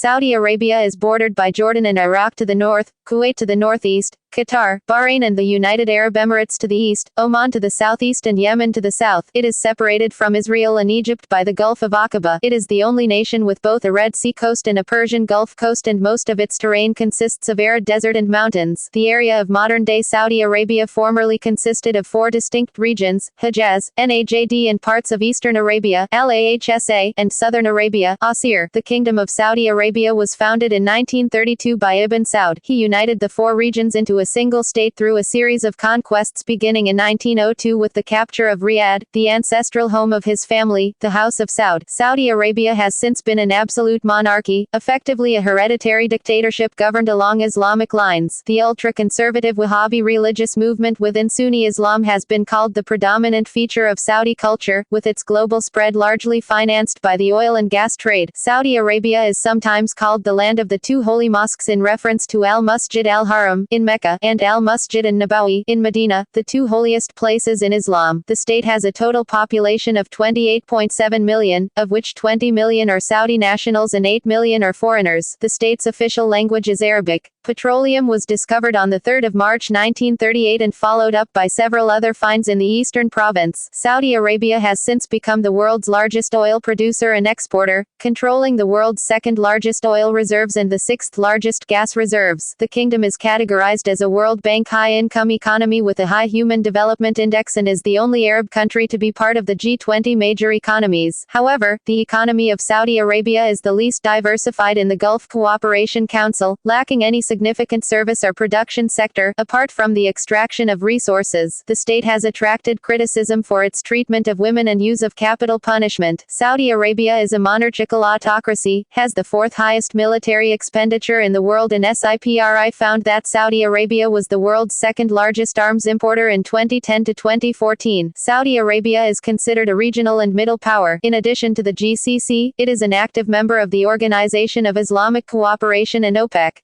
Saudi Arabia is bordered by Jordan and Iraq to the north, Kuwait to the northeast, Qatar, Bahrain and the United Arab Emirates to the east, Oman to the southeast and Yemen to the south. It is separated from Israel and Egypt by the Gulf of Aqaba. It is the only nation with both a Red Sea coast and a Persian Gulf coast, and most of its terrain consists of arid desert and mountains. The area of modern-day Saudi Arabia formerly consisted of 4 distinct regions: Hejaz, Najd, and parts of eastern Arabia, Lahsa, and southern Arabia, Asir. The Kingdom of Saudi Arabia was founded in 1932 by Ibn Saud. He united the 4 regions into a single state through a series of conquests beginning in 1902 with the capture of Riyadh, the ancestral home of his family, the House of Saud. Saudi Arabia has since been an absolute monarchy, effectively a hereditary dictatorship governed along Islamic lines. The ultra-conservative Wahhabi religious movement within Sunni Islam has been called the predominant feature of Saudi culture, with its global spread largely financed by the oil and gas trade. Saudi Arabia is sometimes called the land of the 2 holy mosques in reference to Al-Masjid al-Haram in Mecca and Al-Masjid an-Nabawi in Medina, the 2 holiest places in Islam. The state has a total population of 28.7 million, of which 20 million are Saudi nationals and 8 million are foreigners. The state's official language is Arabic. Petroleum was discovered on 3 March 1938 and followed up by several other finds in the eastern province. Saudi Arabia has since become the world's largest oil producer and exporter, controlling the world's 2nd largest oil reserves and the 6th largest gas reserves. The kingdom is categorized as a World Bank high-income economy with a high Human Development Index and is the only Arab country to be part of the G20 major economies. However, the economy of Saudi Arabia is the least diversified in the Gulf Cooperation Council, lacking any significant service or production sector, apart from the extraction of resources. The state has attracted criticism for its treatment of women and use of capital punishment. Saudi Arabia is a monarchical autocracy, has the 4th highest military expenditure in the world, and SIPRI found that Saudi Arabia was the world's 2nd largest arms importer in 2010 to 2014. Saudi Arabia is considered a regional and middle power. In addition to the GCC, it is an active member of the Organization of Islamic Cooperation and OPEC.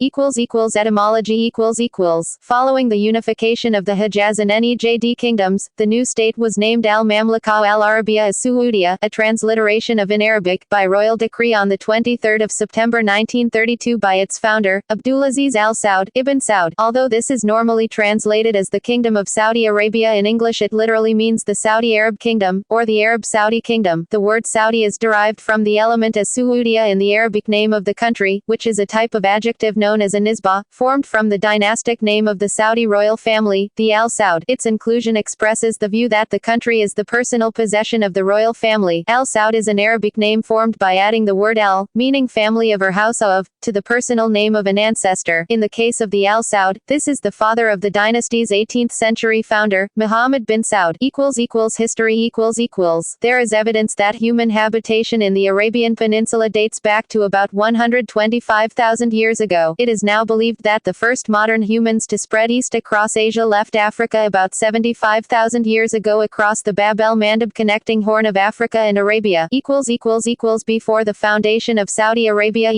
Etymology Following the unification of the Hejaz and Najd kingdoms, the new state was named Al-Mamlaka al-Arabiya as-Saudiya, a transliteration of in Arabic, by royal decree on 23 September 1932 by its founder, Abdulaziz al-Saud, Ibn Saud. Although this is normally translated as the Kingdom of Saudi Arabia in English, it literally means the Saudi Arab Kingdom, or the Arab Saudi Kingdom. The word Saudi is derived from the element as-Saudiya in the Arabic name of the country, which is a type of adjective known as a nisbah, formed from the dynastic name of the Saudi royal family, the Al Saud. Its inclusion expresses the view that the country is the personal possession of the royal family. Al Saud is an Arabic name formed by adding the word al, meaning family of or house of, to the personal name of an ancestor. In the case of the Al Saud, this is the father of the dynasty's 18th century founder, Muhammad bin Saud. History There is evidence that human habitation in the Arabian Peninsula dates back to about 125,000 years ago. It is now believed that the first modern humans to spread east across Asia left Africa about 75,000 years ago across the Bab el-Mandeb connecting Horn of Africa and Arabia. Before the foundation of Saudi Arabia.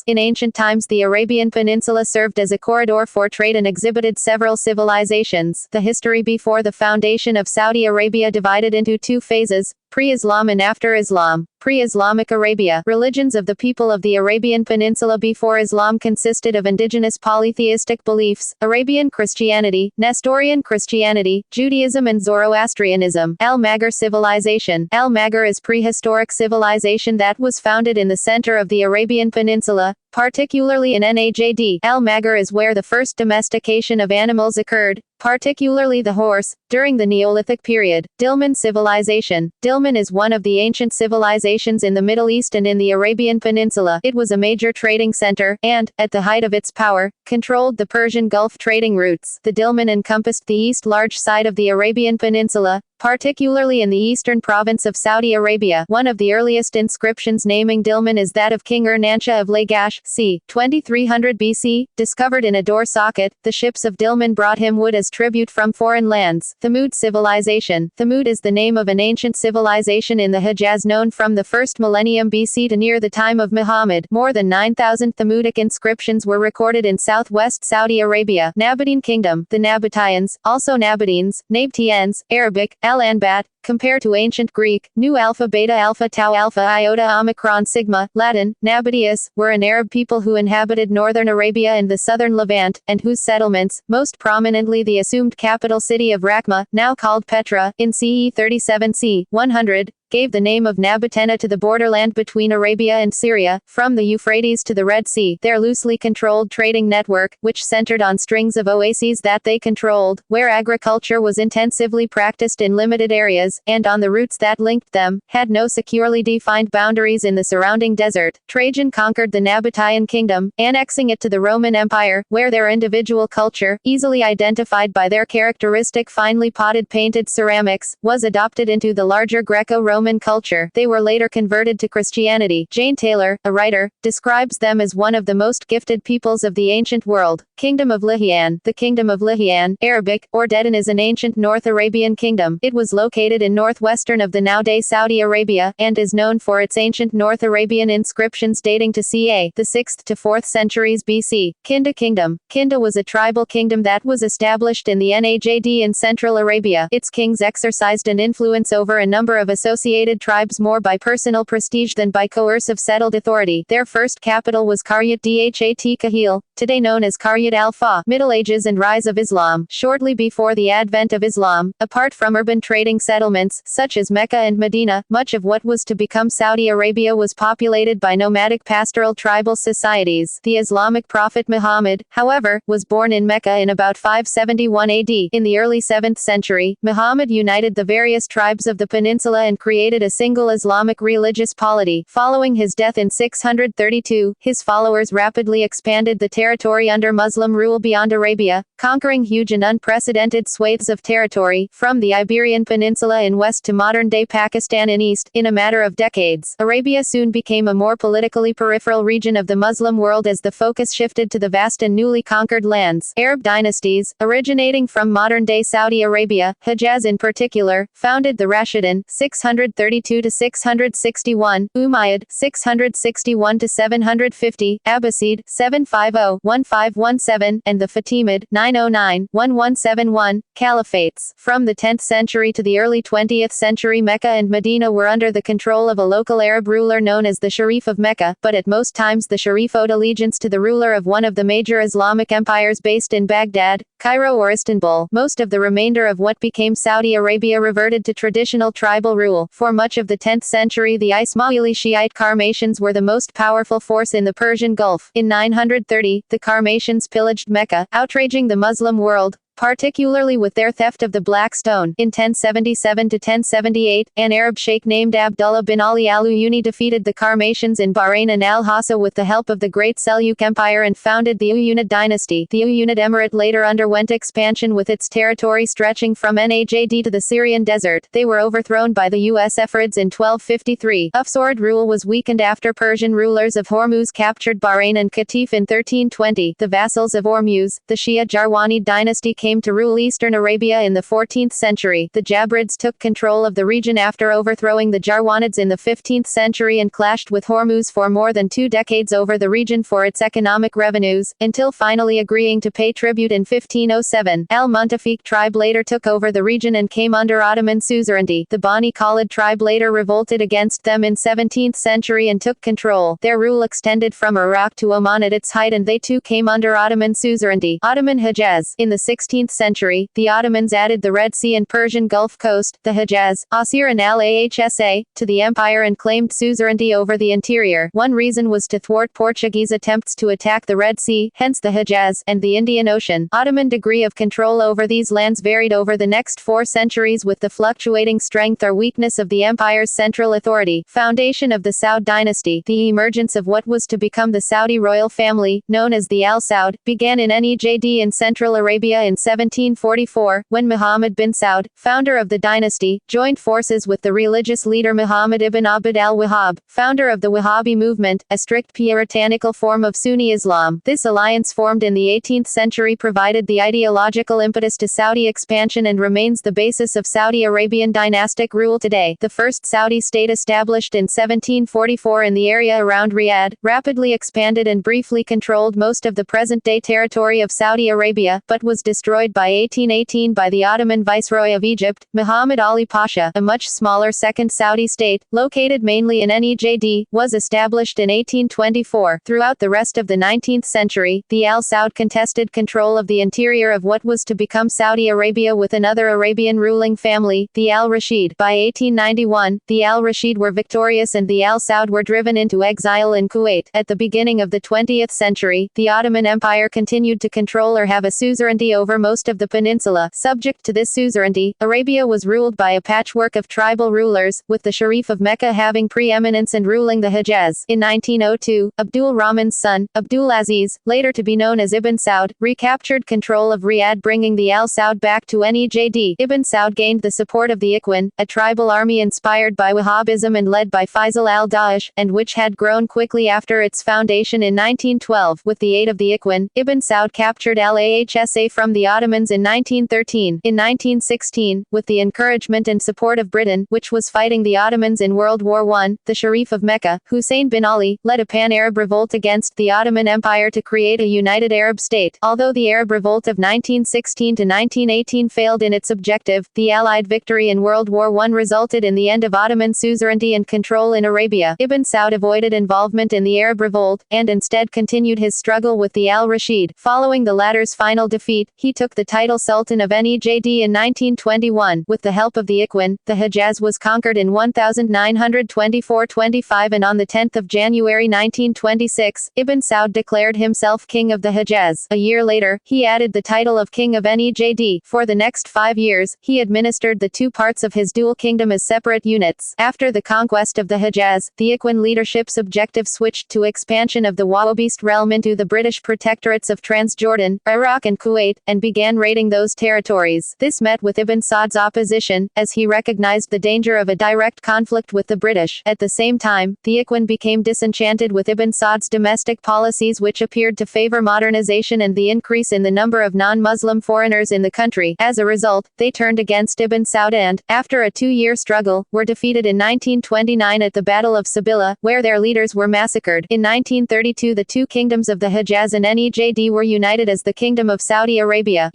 In ancient times, the Arabian Peninsula served as a corridor for trade and exhibited several civilizations. The history before the foundation of Saudi Arabia divided into 2 phases: pre-Islam and after Islam. Pre-Islamic Arabia. Religions of the people of the Arabian Peninsula before Islam consisted of indigenous polytheistic beliefs: Arabian Christianity, Nestorian Christianity, Judaism and Zoroastrianism. Al-Maghar civilization. Al-Maghar is prehistoric civilization that was founded in the center of the Arabian Peninsula, particularly in Najd. Al-Maghar is where the first domestication of animals occurred, particularly the horse, during the Neolithic period. Dilmun civilization. Dilmun is one of the ancient civilizations in the Middle East and in the Arabian Peninsula. It was a major trading center, and, at the height of its power, controlled the Persian Gulf trading routes. The Dilmun encompassed the east large side of the Arabian Peninsula, particularly in the eastern province of Saudi Arabia. One of the earliest inscriptions naming Dilmun is that of King Ur-Nansha of Lagash, c. 2300 BC, discovered in a door socket. The ships of Dilmun brought him wood as tribute from foreign lands. Thamud civilization. Thamud is the name of an ancient civilization in the Hejaz known from the 1st millennium BC to near the time of Muhammad. More than 9,000 Thamudic inscriptions were recorded in southwest Saudi Arabia. Nabataean Kingdom. The Nabateans, also Nabateans, Nabataeans, Arabic, Al-Anbat, compare to ancient Greek, Nu alpha beta alpha tau alpha iota omicron sigma, Latin, Nabateus, were an Arab people who inhabited northern Arabia and the southern Levant, and whose settlements, most prominently the assumed capital city of Raqqa, now called Petra, in CE 37 c. 100, gave the name of Nabatena to the borderland between Arabia and Syria, from the Euphrates to the Red Sea, their loosely controlled trading network, which centered on strings of oases that they controlled, where agriculture was intensively practiced in limited areas, and on the routes that linked them, had no securely defined boundaries in the surrounding desert. Trajan conquered the Nabatean kingdom, annexing it to the Roman Empire, where their individual culture, easily identified by their characteristic finely potted painted ceramics, was adopted into the larger Greco-Roman culture. They were later converted to Christianity. Jane Taylor, a writer, describes them as one of the most gifted peoples of the ancient world. Kingdom of Lihian. The Kingdom of Lihian, Arabic, or Dedan, is an ancient North Arabian kingdom. It was located in northwestern of the now-day Saudi Arabia, and is known for its ancient North Arabian inscriptions dating to ca. the 6th to 4th centuries BC. Kinda Kingdom. Kinda was a tribal kingdom that was established in the Najd in Central Arabia. Its kings exercised an influence over a number of associated tribes more by personal prestige than by coercive settled authority. Their first capital was Qaryat Dhat Kahil, today known as Qaryat al-Fa. Middle Ages and rise of Islam. Shortly before the advent of Islam, apart from urban trading settlements, such as Mecca and Medina, much of what was to become Saudi Arabia was populated by nomadic pastoral tribal societies. The Islamic prophet Muhammad, however, was born in Mecca in about 571 AD. In the early 7th century, Muhammad united the various tribes of the peninsula and created a single Islamic religious polity. Following his death in 632, his followers rapidly expanded the territory under Muslim rule beyond Arabia, conquering huge and unprecedented swathes of territory, from the Iberian Peninsula in west to modern-day Pakistan in east, in a matter of decades. Arabia soon became a more politically peripheral region of the Muslim world as the focus shifted to the vast and newly conquered lands. Arab dynasties, originating from modern-day Saudi Arabia, Hejaz in particular, founded the Rashidun, 632 to 661, Umayyad, 661 to 750, Abbasid, 750-1517, and the Fatimid, 909-1171, caliphates. From the 10th century to the early 20th century, Mecca and Medina were under the control of a local Arab ruler known as the Sharif of Mecca, but at most times the Sharif owed allegiance to the ruler of one of the major Islamic empires based in Baghdad, Cairo or Istanbul. Most of the remainder of what became Saudi Arabia reverted to traditional tribal rule. For much of the 10th century, the Ismaili Shiite Qarmatians were the most powerful force in the Persian Gulf. In 930, the Qarmatians pillaged Mecca, outraging the Muslim world, particularly with their theft of the Black Stone. In 1077 to 1078, an Arab sheikh named Abdullah bin Ali al-Uyuni defeated the Qarmatians in Bahrain and Al-Hassa with the help of the Great Seljuk Empire and founded the Uyyunid dynasty. The Uyyunid Emirate later underwent expansion with its territory stretching from Najd to the Syrian desert. They were overthrown by the Ufrids in 1253. Ufsorid rule was weakened after Persian rulers of Hormuz captured Bahrain and Qatif in 1320. The vassals of Hormuz, the Shia Jarwanid dynasty, came to rule eastern Arabia in the 14th century. The Jabrids took control of the region after overthrowing the Jarwanids in the 15th century and clashed with Hormuz for more than 2 decades over the region for its economic revenues, until finally agreeing to pay tribute in 1507. Al-Muntafiq tribe later took over the region and came under Ottoman suzerainty. The Bani Khalid tribe later revolted against them in 17th century and took control. Their rule extended from Iraq to Oman at its height, and they too came under Ottoman suzerainty. Ottoman Hejaz. In the 16th century, the Ottomans added the Red Sea and Persian Gulf Coast, the Hejaz, Asir and Al-Ahsa, to the empire and claimed suzerainty over the interior. One reason was to thwart Portuguese attempts to attack the Red Sea, hence the Hejaz, and the Indian Ocean. Ottoman degree of control over these lands varied over the next 4 centuries with the fluctuating strength or weakness of the empire's central authority. Foundation of the Saud dynasty. The emergence of what was to become the Saudi royal family, known as the Al Saud, began in Najd in Central Arabia in 1744, when Muhammad bin Saud, founder of the dynasty, joined forces with the religious leader Muhammad ibn Abd al-Wahhab, founder of the Wahhabi movement, a strict puritanical form of Sunni Islam. This alliance, formed in the 18th century, provided the ideological impetus to Saudi expansion and remains the basis of Saudi Arabian dynastic rule today. The first Saudi state, established in 1744 in the area around Riyadh, rapidly expanded and briefly controlled most of the present-day territory of Saudi Arabia, but was destroyed destroyed by 1818 by the Ottoman Viceroy of Egypt, Muhammad Ali Pasha. A much smaller second Saudi state, located mainly in Nejd, was established in 1824. Throughout the rest of the 19th century, the Al Saud contested control of the interior of what was to become Saudi Arabia with another Arabian ruling family, the Al Rashid. By 1891, the Al Rashid were victorious and the Al Saud were driven into exile in Kuwait. At the beginning of the 20th century, the Ottoman Empire continued to control or have a suzerainty over most of the peninsula. Subject to this suzerainty, Arabia was ruled by a patchwork of tribal rulers, with the Sharif of Mecca having preeminence and ruling the Hejaz. In 1902, Abdul Rahman's son, Abdul Aziz, later to be known as Ibn Saud, recaptured control of Riyadh, bringing the Al Saud back to Nejd. Ibn Saud gained the support of the Ikhwan, a tribal army inspired by Wahhabism and led by Faisal al-Daesh, and which had grown quickly after its foundation in 1912. With the aid of the Ikhwan, Ibn Saud captured Al-Ahsa from the Ottomans in 1913. In 1916, with the encouragement and support of Britain, which was fighting the Ottomans in World War I, the Sharif of Mecca, Hussein bin Ali, led a pan-Arab revolt against the Ottoman Empire to create a united Arab state. Although the Arab revolt of 1916 to 1918 failed in its objective, the Allied victory in World War I resulted in the end of Ottoman suzerainty and control in Arabia. Ibn Saud avoided involvement in the Arab revolt, and instead continued his struggle with the Al Rashid. Following the latter's final defeat, he took the title Sultan of Nejd in 1921. With the help of the Ikhwan, the Hejaz was conquered in 1924-25, and on the 10th of January 1926, Ibn Saud declared himself king of the Hejaz. A year later, he added the title of king of Nejd. For the next 5 years, he administered the two parts of his dual kingdom as separate units. After the conquest of the Hejaz, the Ikhwan leadership's objective switched to expansion of the Wahhabist realm into the British protectorates of Transjordan, Iraq and Kuwait, and began raiding those territories. This met with Ibn Saud's opposition, as he recognized the danger of a direct conflict with the British. At the same time, the Ikhwan became disenchanted with Ibn Saud's domestic policies, which appeared to favor modernization and the increase in the number of non-Muslim foreigners in the country. As a result, they turned against Ibn Saud and, after a 2-year struggle, were defeated in 1929 at the Battle of Sabila, where their leaders were massacred. In 1932, the two kingdoms of the Hejaz and Nejd were united as the Kingdom of Saudi Arabia.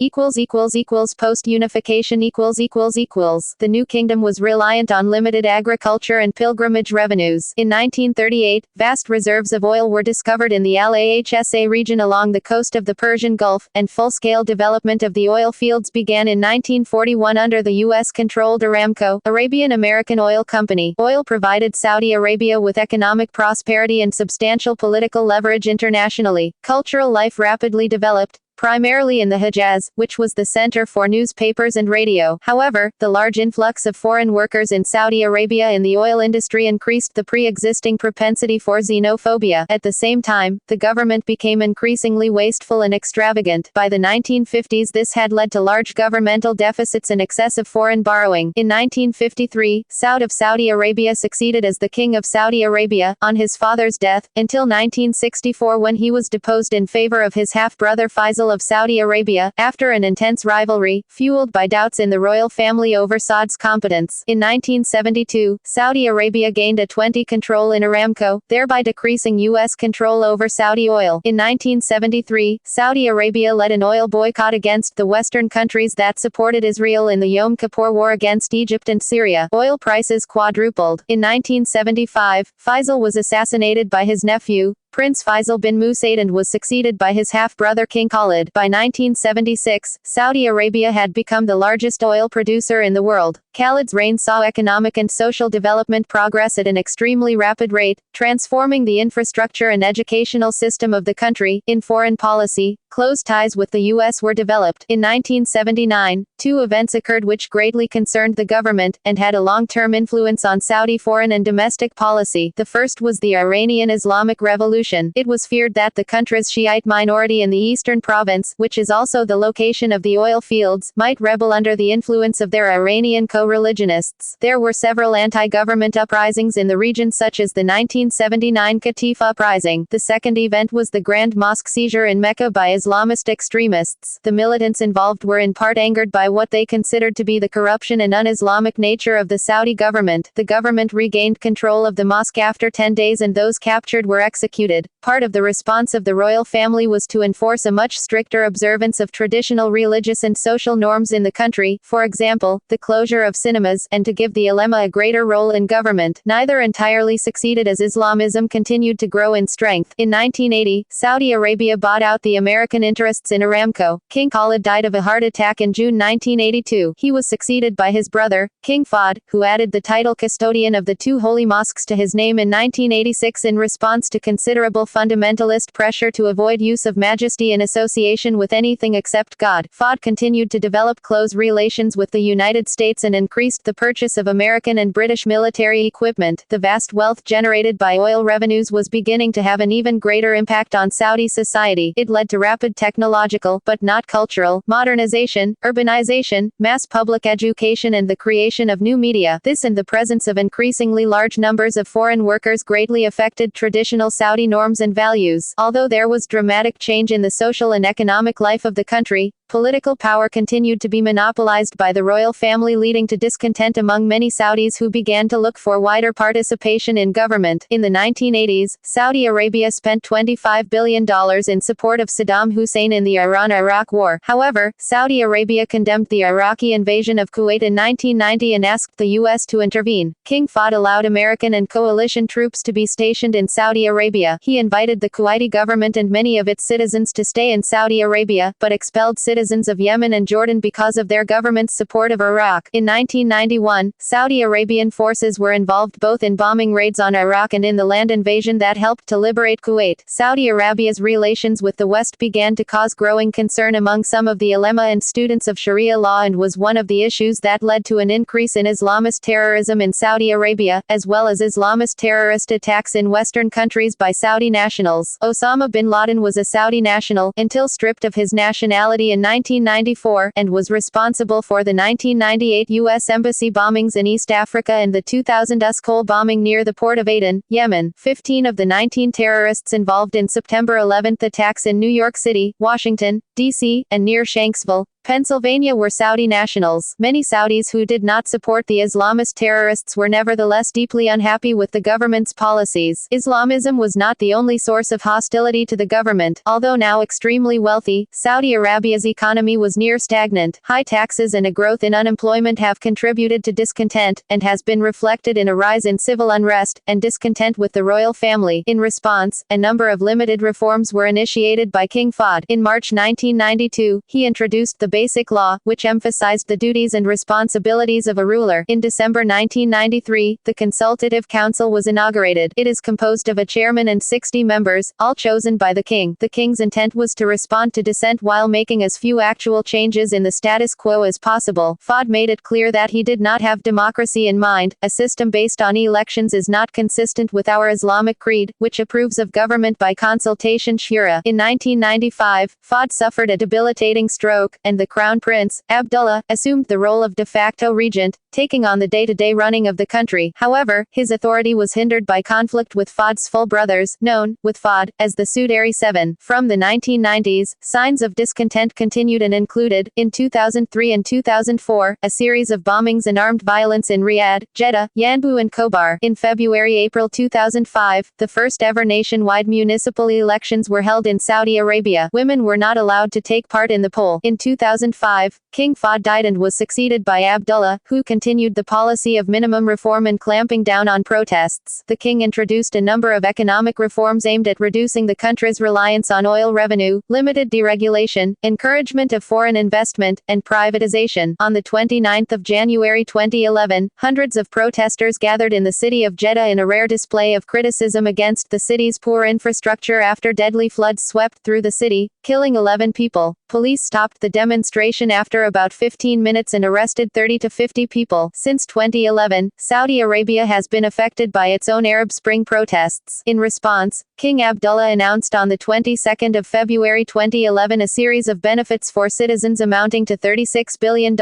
Post-unification. The new kingdom was reliant on limited agriculture and pilgrimage revenues. In 1938, vast reserves of oil were discovered in the Al-Ahsa region along the coast of the Persian Gulf, and full-scale development of the oil fields began in 1941 under the U.S.-controlled Aramco, Arabian American Oil Company. Oil provided Saudi Arabia with economic prosperity and substantial political leverage internationally. Cultural life rapidly developed, primarily in the Hejaz, which was the center for newspapers and radio. However, the large influx of foreign workers in Saudi Arabia in the oil industry increased the pre-existing propensity for xenophobia. At the same time, the government became increasingly wasteful and extravagant. By the 1950s, this had led to large governmental deficits and excessive foreign borrowing. In 1953, Saud of Saudi Arabia succeeded as the King of Saudi Arabia, on his father's death, until 1964 when he was deposed in favor of his half-brother Faisal of Saudi Arabia, after an intense rivalry, fueled by doubts in the royal family over Saud's competence. In 1972, Saudi Arabia gained a 20% control in Aramco, thereby decreasing U.S. control over Saudi oil. In 1973, Saudi Arabia led an oil boycott against the Western countries that supported Israel in the Yom Kippur War against Egypt and Syria. Oil prices quadrupled. In 1975, Faisal was assassinated by his nephew, Prince Faisal bin Musaid, and was succeeded by his half-brother King Khalid. By 1976, Saudi Arabia had become the largest oil producer in the world. Khalid's reign saw economic and social development progress at an extremely rapid rate, transforming the infrastructure and educational system of the country. In foreign policy, close ties with the U.S. were developed. In 1979, two events occurred which greatly concerned the government, and had a long-term influence on Saudi foreign and domestic policy. The first was the Iranian Islamic Revolution. It was feared that the country's Shiite minority in the eastern province, which is also the location of the oil fields, might rebel under the influence of their Iranian co-religionists. There were several anti-government uprisings in the region, such as the 1979 Qatif uprising. The second event was the Grand Mosque seizure in Mecca by Islamist extremists. The militants involved were in part angered by what they considered to be the corruption and un-Islamic nature of the Saudi government. The government regained control of the mosque after 10 days and those captured were executed. Part of the response of the royal family was to enforce a much stricter observance of traditional religious and social norms in the country, for example, the closure of cinemas, and to give the ulema a greater role in government. Neither entirely succeeded as Islamism continued to grow in strength. In 1980, Saudi Arabia bought out the American interests in Aramco. King Khalid died of a heart attack in June 1982. He was succeeded by his brother, King Fahd, who added the title custodian of the two holy mosques to his name in 1986 in response to considerable fundamentalist pressure to avoid use of majesty in association with anything except God. Fahd continued to develop close relations with the United States and increased the purchase of American and British military equipment. The vast wealth generated by oil revenues was beginning to have an even greater impact on Saudi society. It led to rapid technological, but not cultural, modernization, urbanization, mass public education and the creation of new media. This and the presence of increasingly large numbers of foreign workers greatly affected traditional Saudi norms and values. Although there was dramatic change in the social and economic life of the country, political power continued to be monopolized by the royal family, leading to discontent among many Saudis who began to look for wider participation in government. In the 1980s, Saudi Arabia spent $25 billion in support of Saddam Hussein in the Iran-Iraq War. However, Saudi Arabia condemned the Iraqi invasion of Kuwait in 1990 and asked the U.S. to intervene. King Fahd allowed American and coalition troops to be stationed in Saudi Arabia. He invited the Kuwaiti government and many of its citizens to stay in Saudi Arabia, but expelled citizens of Yemen and Jordan because of their government's support of Iraq. In 1991, Saudi Arabian forces were involved both in bombing raids on Iraq and in the land invasion that helped to liberate Kuwait. Saudi Arabia's relations with the West began to cause growing concern among some of the ulema and students of Sharia law and was one of the issues that led to an increase in Islamist terrorism in Saudi Arabia, as well as Islamist terrorist attacks in Western countries by Saudi nationals. Osama bin Laden was a Saudi national, until stripped of his nationality in 1994, and was responsible for the 1998 U.S. Embassy bombings in East Africa and the 2000 Uskol bombing near the port of Aden, Yemen. 15 of the 19 terrorists involved in September 11 attacks in New York City, Washington, D.C., and near Shanksville, Pennsylvania were Saudi nationals. Many Saudis who did not support the Islamist terrorists were nevertheless deeply unhappy with the government's policies. Islamism was not the only source of hostility to the government. Although now extremely wealthy, Saudi Arabia's economy was near stagnant. High taxes and a growth in unemployment have contributed to discontent, and has been reflected in a rise in civil unrest and discontent with the royal family. In response, a number of limited reforms were initiated by King Fahd. In March 1992, he introduced the Basic Law, which emphasized the duties and responsibilities of a ruler. In December 1993, the Consultative Council was inaugurated. It is composed of a chairman and 60 members, all chosen by the king. The king's intent was to respond to dissent while making as few actual changes in the status quo as possible. Fahd made it clear that he did not have democracy in mind. A system based on elections is not consistent with our Islamic creed, which approves of government by consultation shura. In 1995, Fahd suffered a debilitating stroke, and the Crown Prince, Abdullah, assumed the role of de facto regent, taking on the day-to-day running of the country. However, his authority was hindered by conflict with Fahd's full brothers, known, with Fahd, as the Sudari Seven. From the 1990s, signs of discontent continued and included, in 2003 and 2004, a series of bombings and armed violence in Riyadh, Jeddah, Yanbu and Khobar. In February-April 2005, the first ever nationwide municipal elections were held in Saudi Arabia. Women were not allowed to take part in the poll. In 2005, King Fahd died and was succeeded by Abdullah, who continued the policy of minimum reform and clamping down on protests. The king introduced a number of economic reforms aimed at reducing the country's reliance on oil revenue, limited deregulation, encouragement of foreign investment, and privatization. On the 29th of January 2011, hundreds of protesters gathered in the city of Jeddah in a rare display of criticism against the city's poor infrastructure after deadly floods swept through the city, killing 11 people. Police stopped the demonstration demonstration after about 15 minutes and arrested 30 to 50 people. Since 2011, Saudi Arabia has been affected by its own Arab Spring protests. In response, King Abdullah announced on the 22nd of February 2011 a series of benefits for citizens amounting to $36 billion,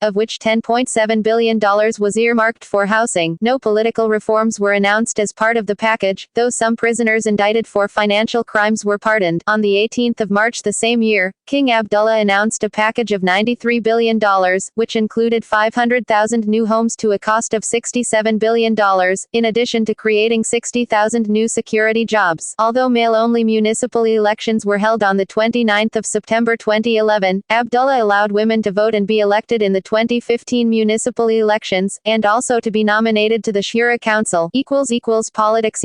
of which $10.7 billion was earmarked for housing. No political reforms were announced as part of the package, though some prisoners indicted for financial crimes were pardoned. On the 18th of March the same year, King Abdullah announced a package of $93 billion, which included 500,000 new homes to a cost of $67 billion, in addition to creating 60,000 new security jobs. Although male-only municipal elections were held on the 29th of September 2011, Abdullah allowed women to vote and be elected in the 2015 municipal elections, and also to be nominated to the Shura Council. Politics.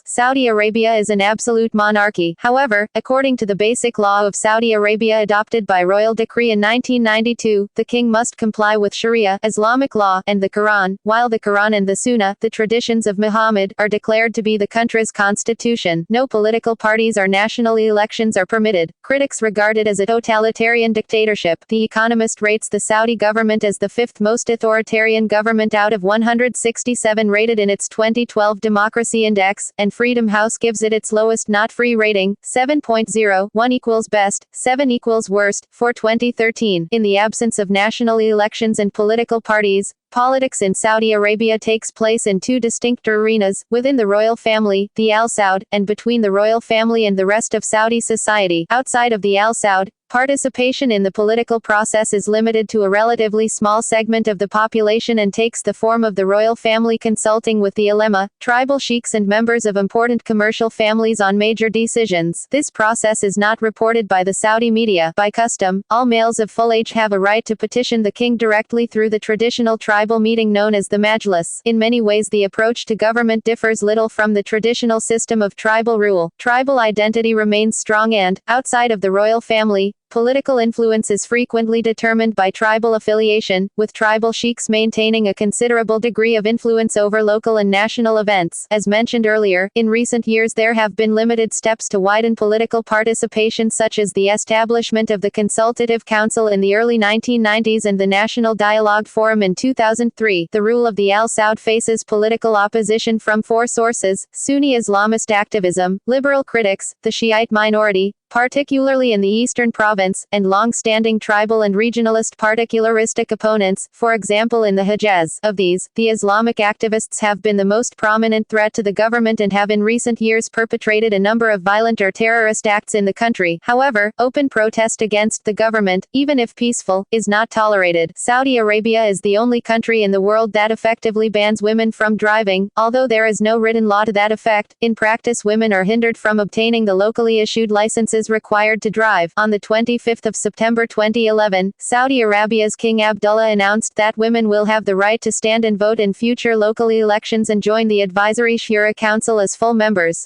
Saudi Arabia is an absolute monarchy. However, according to the Basic Law of Saudi Arabia adopted by royal decree in 1992, the king must comply with Sharia, Islamic law, and the Quran, while the Quran and the Sunnah, the traditions of Muhammad, are declared to be the country's constitution. No political parties or national elections are permitted. Critics regard it as a totalitarian dictatorship. The Economist rates the Saudi government as the fifth most authoritarian government out of 167 rated in its 2012 Democracy Index, and Freedom House gives it its lowest not free rating, 7.0, 1 equals best, 7 equals worst, for 2013. In the absence of national elections and political parties, politics in Saudi Arabia takes place in two distinct arenas, within the royal family, the Al Saud, and between the royal family and the rest of Saudi society. Outside of the Al Saud, participation in the political process is limited to a relatively small segment of the population and takes the form of the royal family consulting with the ulema, tribal sheikhs and members of important commercial families on major decisions. This process is not reported by the Saudi media. By custom, all males of full age have a right to petition the king directly through the traditional tribal meeting known as the Majlis. In many ways the approach to government differs little from the traditional system of tribal rule. Tribal identity remains strong and, outside of the royal family, political influence is frequently determined by tribal affiliation, with tribal sheikhs maintaining a considerable degree of influence over local and national events. As mentioned earlier, in recent years there have been limited steps to widen political participation, such as the establishment of the Consultative Council in the early 1990s and the National Dialogue Forum in 2003. The rule of the Al Saud faces political opposition from four sources: Sunni Islamist activism, liberal critics, the Shiite minority, particularly in the eastern province, and long-standing tribal and regionalist particularistic opponents, for example in the Hejaz. Of these, the Islamic activists have been the most prominent threat to the government and have in recent years perpetrated a number of violent or terrorist acts in the country. However, open protest against the government, even if peaceful, is not tolerated. Saudi Arabia is the only country in the world that effectively bans women from driving, although there is no written law to that effect. In practice, women are hindered from obtaining the locally issued licenses required to drive. On the 25th of September 2011, Saudi Arabia's King Abdullah announced that women will have the right to stand and vote in future local elections and join the Advisory Shura Council as full members.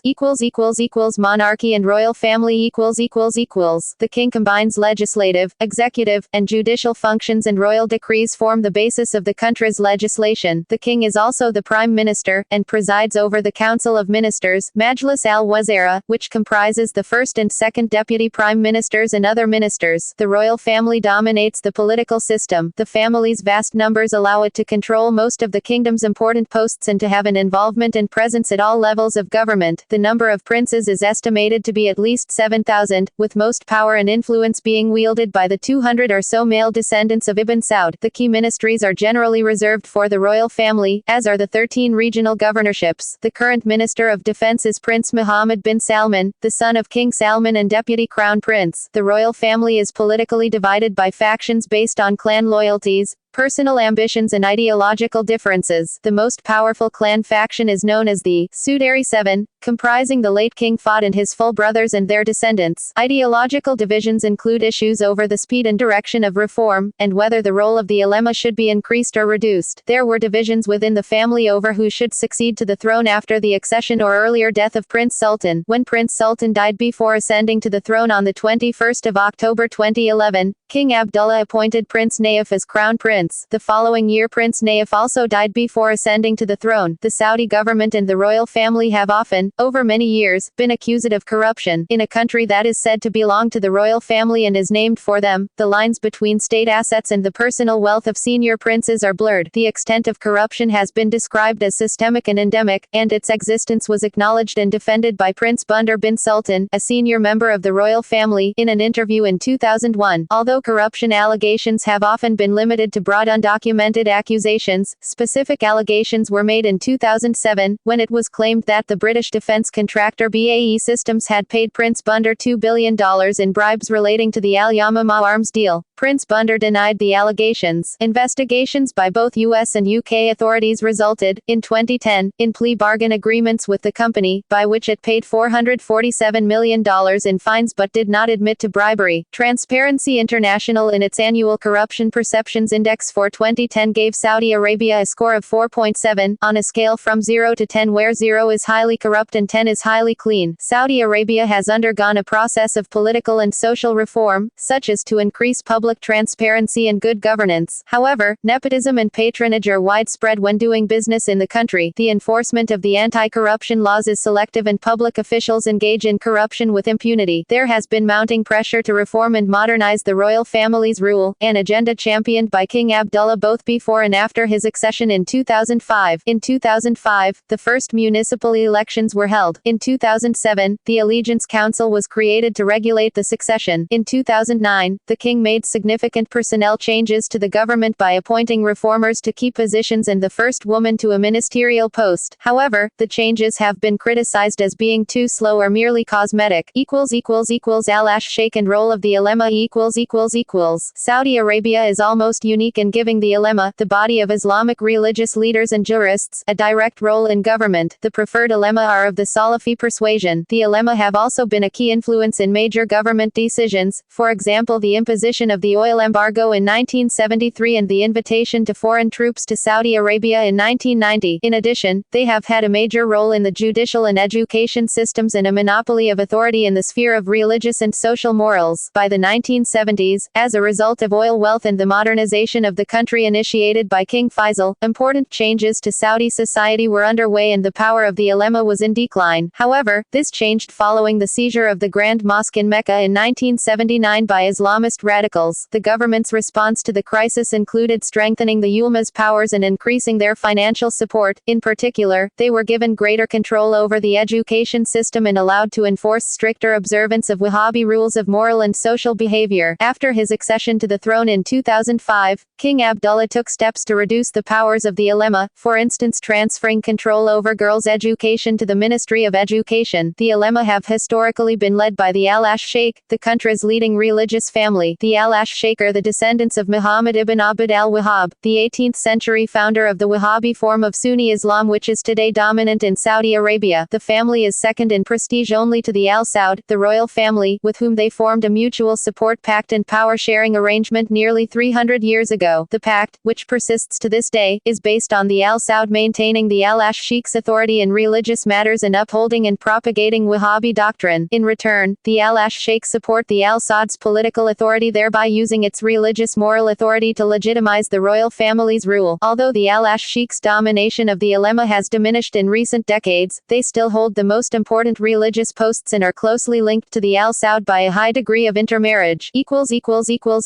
Monarchy and royal family. The king combines legislative, executive, and judicial functions, and royal decrees form the basis of the country's legislation. The king is also the prime minister, and presides over the Council of Ministers, Majlis al-Wazara, which comprises the first and second deputy prime ministers and other ministers. The royal family dominates the political system. The family's vast numbers allow it to control most of the kingdom's important posts and to have an involvement and presence at all levels of government. The number of princes is estimated to be at least 7,000, with most power and influence being wielded by the 200 or so male descendants of Ibn Saud. The key ministries are generally reserved for the royal family, as are the 13 regional governorships. The current Minister of Defense is Prince Mohammed bin Salman, the son of King Salman and Deputy Crown Prince. The royal family is politically divided by factions based on clan loyalties, personal ambitions and ideological differences. The most powerful clan faction is known as the Sudari Seven, comprising the late King Fahd and his full brothers and their descendants. Ideological divisions include issues over the speed and direction of reform, and whether the role of the ulema should be increased or reduced. There were divisions within the family over who should succeed to the throne after the accession or earlier death of Prince Sultan. When Prince Sultan died before ascending to the throne on the 21st of October 2011, King Abdullah appointed Prince Naif as Crown Prince. The following year Prince Naif also died before ascending to the throne. The Saudi government and the royal family have often, Sultan, over many years, been accused of corruption. In a country that is said to belong to the royal family and is named for them, the lines between state assets and the personal wealth of senior princes are blurred. The extent of corruption has been described as systemic and endemic, and its existence was acknowledged and defended by Prince Bandar bin Sultan, a senior member of the royal family, in an interview in 2001. Although corruption allegations have often been limited to broad undocumented accusations, specific allegations were made in 2007, when it was claimed that the British defense contractor BAE Systems had paid Prince Bandar $2 billion in bribes relating to the Al Yamama arms deal. Prince Bandar denied the allegations. Investigations by both US and UK authorities resulted, in 2010, in plea bargain agreements with the company, by which it paid $447 million in fines but did not admit to bribery. Transparency International, in its annual Corruption Perceptions Index for 2010, gave Saudi Arabia a score of 4.7, on a scale from 0 to 10, where 0 is highly corrupt and 10 is highly clean. Saudi Arabia has undergone a process of political and social reform, such as to increase public transparency and good governance. However, nepotism and patronage are widespread when doing business in the country. The enforcement of the anti-corruption laws is selective and public officials engage in corruption with impunity. There has been mounting pressure to reform and modernize the royal family's rule, an agenda championed by King Abdullah both before and after his accession in 2005. In 2005, the first municipal elections were held. In 2007, the Allegiance Council was created to regulate the succession. In 2009, the king made significant personnel changes to the government by appointing reformers to key positions and the first woman to a ministerial post. However, the changes have been criticized as being too slow or merely cosmetic. Al-Ash Sheikh and role of the ulema == Saudi Arabia is almost unique in giving the ulema, the body of Islamic religious leaders and jurists, a direct role in government. The preferred ulema are of the Salafi persuasion. The ulema have also been a key influence in major government decisions, for example the imposition of the oil embargo in 1973 and the invitation to foreign troops to Saudi Arabia in 1990. In addition, they have had a major role in the judicial and education systems and a monopoly of authority in the sphere of religious and social morals. By the 1970s, as a result of oil wealth and the modernization of the country initiated by King Faisal, important changes to Saudi society were underway and the power of the ulema was in decline. However, this changed following the seizure of the Grand Mosque in Mecca in 1979 by Islamist radicals. The government's response to the crisis included strengthening the ulama's powers and increasing their financial support. In particular, they were given greater control over the education system and allowed to enforce stricter observance of Wahhabi rules of moral and social behavior. After his accession to the throne in 2005, King Abdullah took steps to reduce the powers of the ulema, for instance transferring control over girls' education to the Ministry of Education. The ulema have historically been led by the Al-Ash Sheikh, the country's leading religious family. The Al-Ash Sheikh are the descendants of Muhammad ibn Abd al-Wahhab, the 18th century founder of the Wahhabi form of Sunni Islam which is today dominant in Saudi Arabia. The family is second in prestige only to the Al Saud, the royal family, with whom they formed a mutual support pact and power-sharing arrangement nearly 300 years ago. The pact, which persists to this day, is based on the Al Saud maintaining the Al-Ash Sheikh's authority in religious matters and upholding and propagating Wahhabi doctrine. In return, the Al-Ash Sheikh support the Al Saud's political authority, thereby using its religious moral authority to legitimize the royal family's rule. Although the Al-Ash Sheikh's domination of the ulema has diminished in recent decades, they still hold the most important religious posts and are closely linked to the Al Saud by a high degree of intermarriage.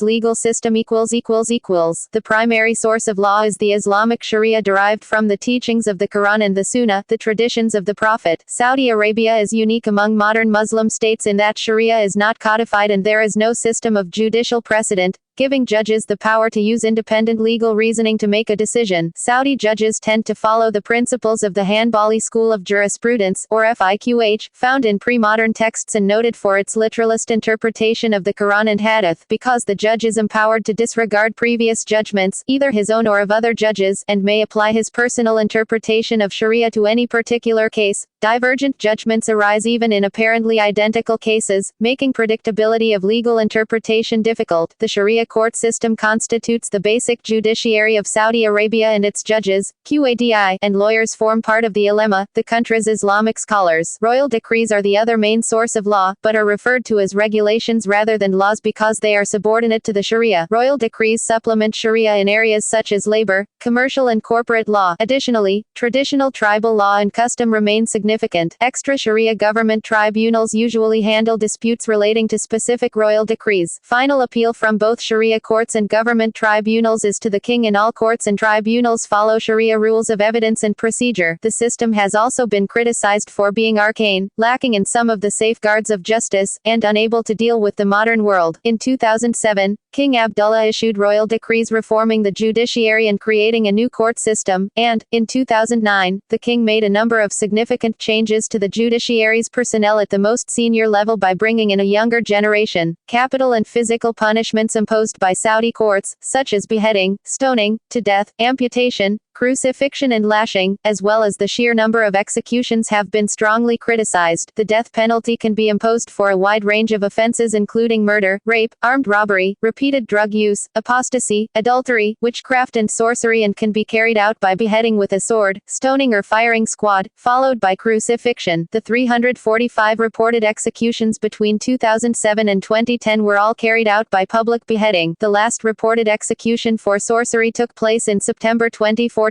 Legal system The primary source of law is the Islamic Sharia derived from the teachings of the Quran and the Sunnah, the traditions of the Prophet. Saudi Arabia is unique among modern Muslim states in that Sharia is not codified and there is no system of judicial precedent, giving judges the power to use independent legal reasoning to make a decision. Saudi judges tend to follow the principles of the Hanbali school of jurisprudence, or fiqh, found in pre-modern texts and noted for its literalist interpretation of the Quran and Hadith, because the judge is empowered to disregard previous judgments, either his own or of other judges, and may apply his personal interpretation of Sharia to any particular case. Divergent judgments arise even in apparently identical cases, making predictability of legal interpretation difficult. The Sharia court system constitutes the basic judiciary of Saudi Arabia, and its judges, qadi, and lawyers form part of the ulema, the country's Islamic scholars. Royal decrees are the other main source of law, but are referred to as regulations rather than laws because they are subordinate to the Sharia. Royal decrees supplement Sharia in areas such as labor, commercial and corporate law. Additionally, traditional tribal law and custom remain significant. Extra-Sharia government tribunals usually handle disputes relating to specific royal decrees. Final appeal from both Sharia courts and government tribunals is to the king, and all courts and tribunals follow Sharia rules of evidence and procedure. The system has also been criticized for being arcane, lacking in some of the safeguards of justice, and unable to deal with the modern world. In 2007, King Abdullah issued royal decrees reforming the judiciary and creating a new court system, and, in 2009, the king made a number of significant changes to the judiciary's personnel at the most senior level by bringing in a younger generation. Capital and physical punishments imposed by Saudi courts, such as beheading, stoning to death, amputation, crucifixion and lashing, as well as the sheer number of executions, have been strongly criticized. The death penalty can be imposed for a wide range of offenses including murder, rape, armed robbery, repeated drug use, apostasy, adultery, witchcraft and sorcery, and can be carried out by beheading with a sword, stoning or firing squad, followed by crucifixion. The 345 reported executions between 2007 and 2010 were all carried out by public beheading. The last reported execution for sorcery took place in September 2014.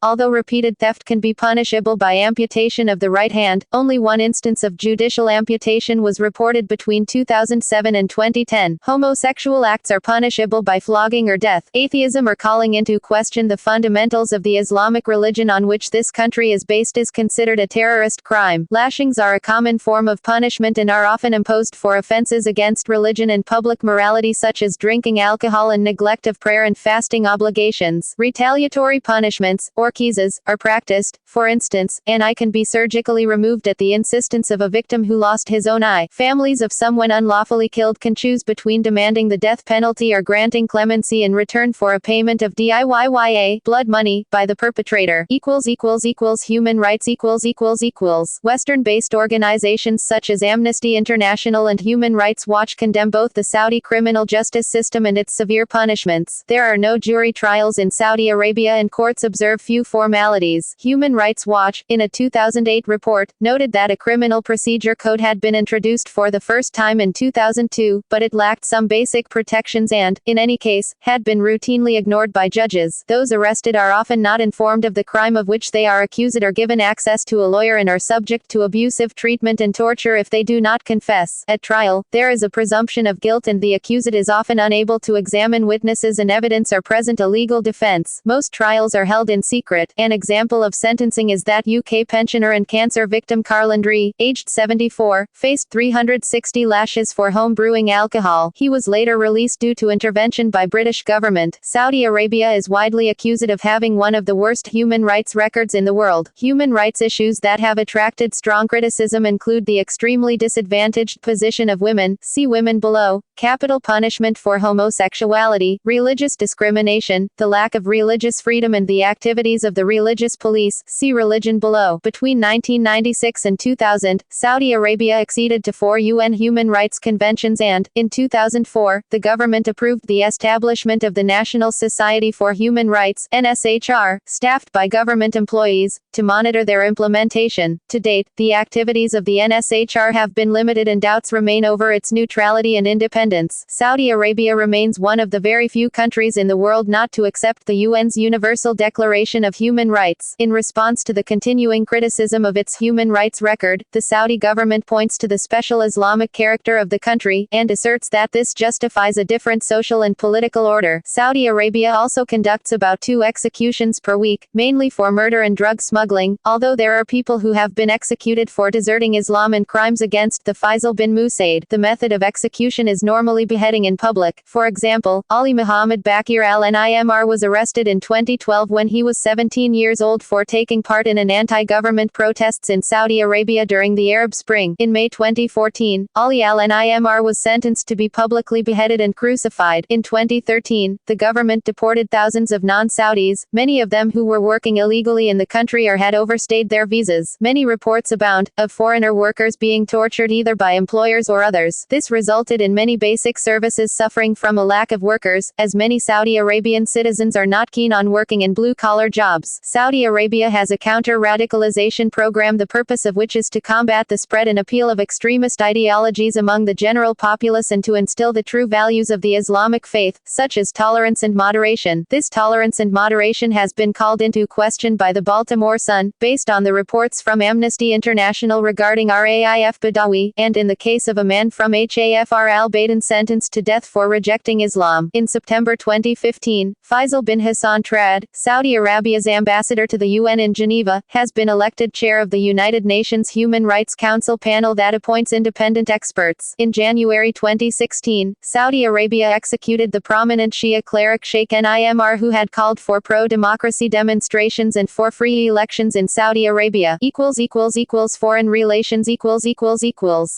Although repeated theft can be punishable by amputation of the right hand, only one instance of judicial amputation was reported between 2007 and 2010. Homosexual acts are punishable by flogging or death. Atheism or calling into question the fundamentals of the Islamic religion on which this country is based is considered a terrorist crime. Lashings are a common form of punishment and are often imposed for offenses against religion and public morality such as drinking alcohol and neglect of prayer and fasting obligations. Retaliatory punishments, or qisas, are practiced. For instance, an eye can be surgically removed at the insistence of a victim who lost his own eye. Families of someone unlawfully killed can choose between demanding the death penalty or granting clemency in return for a payment of DIYYA, blood money, by the perpetrator. Human rights Western-based organizations such as Amnesty International and Human Rights Watch condemn both the Saudi criminal justice system and its severe punishments. There are no jury trials in Saudi Arabia, and courts observe few formalities. Human Rights Watch, in a 2008 report, noted that a criminal procedure code had been introduced for the first time in 2002, but it lacked some basic protections and, in any case, had been routinely ignored by judges. Those arrested are often not informed of the crime of which they are accused or given access to a lawyer, and are subject to abusive treatment and torture if they do not confess. At trial, there is a presumption of guilt, and the accused is often unable to examine witnesses and evidence or present a legal defense. Most trials are held in secret. An example of sentencing is that UK pensioner and cancer victim Carlin Dree, aged 74, faced 360 lashes for home brewing alcohol. He was later released due to intervention by British government. Saudi Arabia is widely accused of having one of the worst human rights records in the world. Human rights issues that have attracted strong criticism include the extremely disadvantaged position of women, see women below, capital punishment for homosexuality, religious discrimination, the lack of religious freedom, and the activities of the religious police, see religion below. Between 1996 and 2000, Saudi Arabia acceded to 4 UN human rights conventions and, in 2004, the government approved the establishment of the National Society for Human Rights, NSHR, staffed by government employees, to monitor their implementation. To date, the activities of the NSHR have been limited, and doubts remain over its neutrality and independence. Saudi Arabia remains one of the very few countries in the world not to accept the UN's Universal Declaration of Human Rights. In response to the continuing criticism of its human rights record, the Saudi government points to the special Islamic character of the country, and asserts that this justifies a different social and political order. Saudi Arabia also conducts about 2 executions per week, mainly for murder and drug smuggling, although there are people who have been executed for deserting Islam and crimes against the Faisal bin Musaid. The method of execution is normally beheading in public. For example, Ali Muhammad Bakir al-Nimr was arrested in 2012 when he was 17 years old for taking part in an anti-government protests in Saudi Arabia during the Arab Spring. In May 2014, Ali al-Nimr was sentenced to be publicly beheaded and crucified. In 2013, the government deported thousands of non-Saudis, many of them who were working illegally in the country or had overstayed their visas. Many reports abound of foreigner workers being tortured either by employers or others. This resulted in many basic services suffering from a lack of workers, as many Saudi Arabian citizens are not keen on working in blue-collar jobs. Saudi Arabia has a counter-radicalization program, the purpose of which is to combat the spread and appeal of extremist ideologies among the general populace and to instill the true values of the Islamic faith, such as tolerance and moderation. This tolerance and moderation has been called into question by the Baltimore Sun, based on the reports from Amnesty International regarding Raif Badawi, and in the case of a man from Hafr al-Badan sentenced to death for rejecting Islam. In September 2015, Faisal bin Hassan Trad, Saudi Arabia's ambassador to the UN in Geneva, has been elected chair of the United Nations Human Rights Council panel that appoints independent experts. In January 2016, Saudi Arabia executed the prominent Shia cleric Sheikh Nimr, who had called for pro-democracy demonstrations and for free elections in Saudi Arabia. Foreign relations.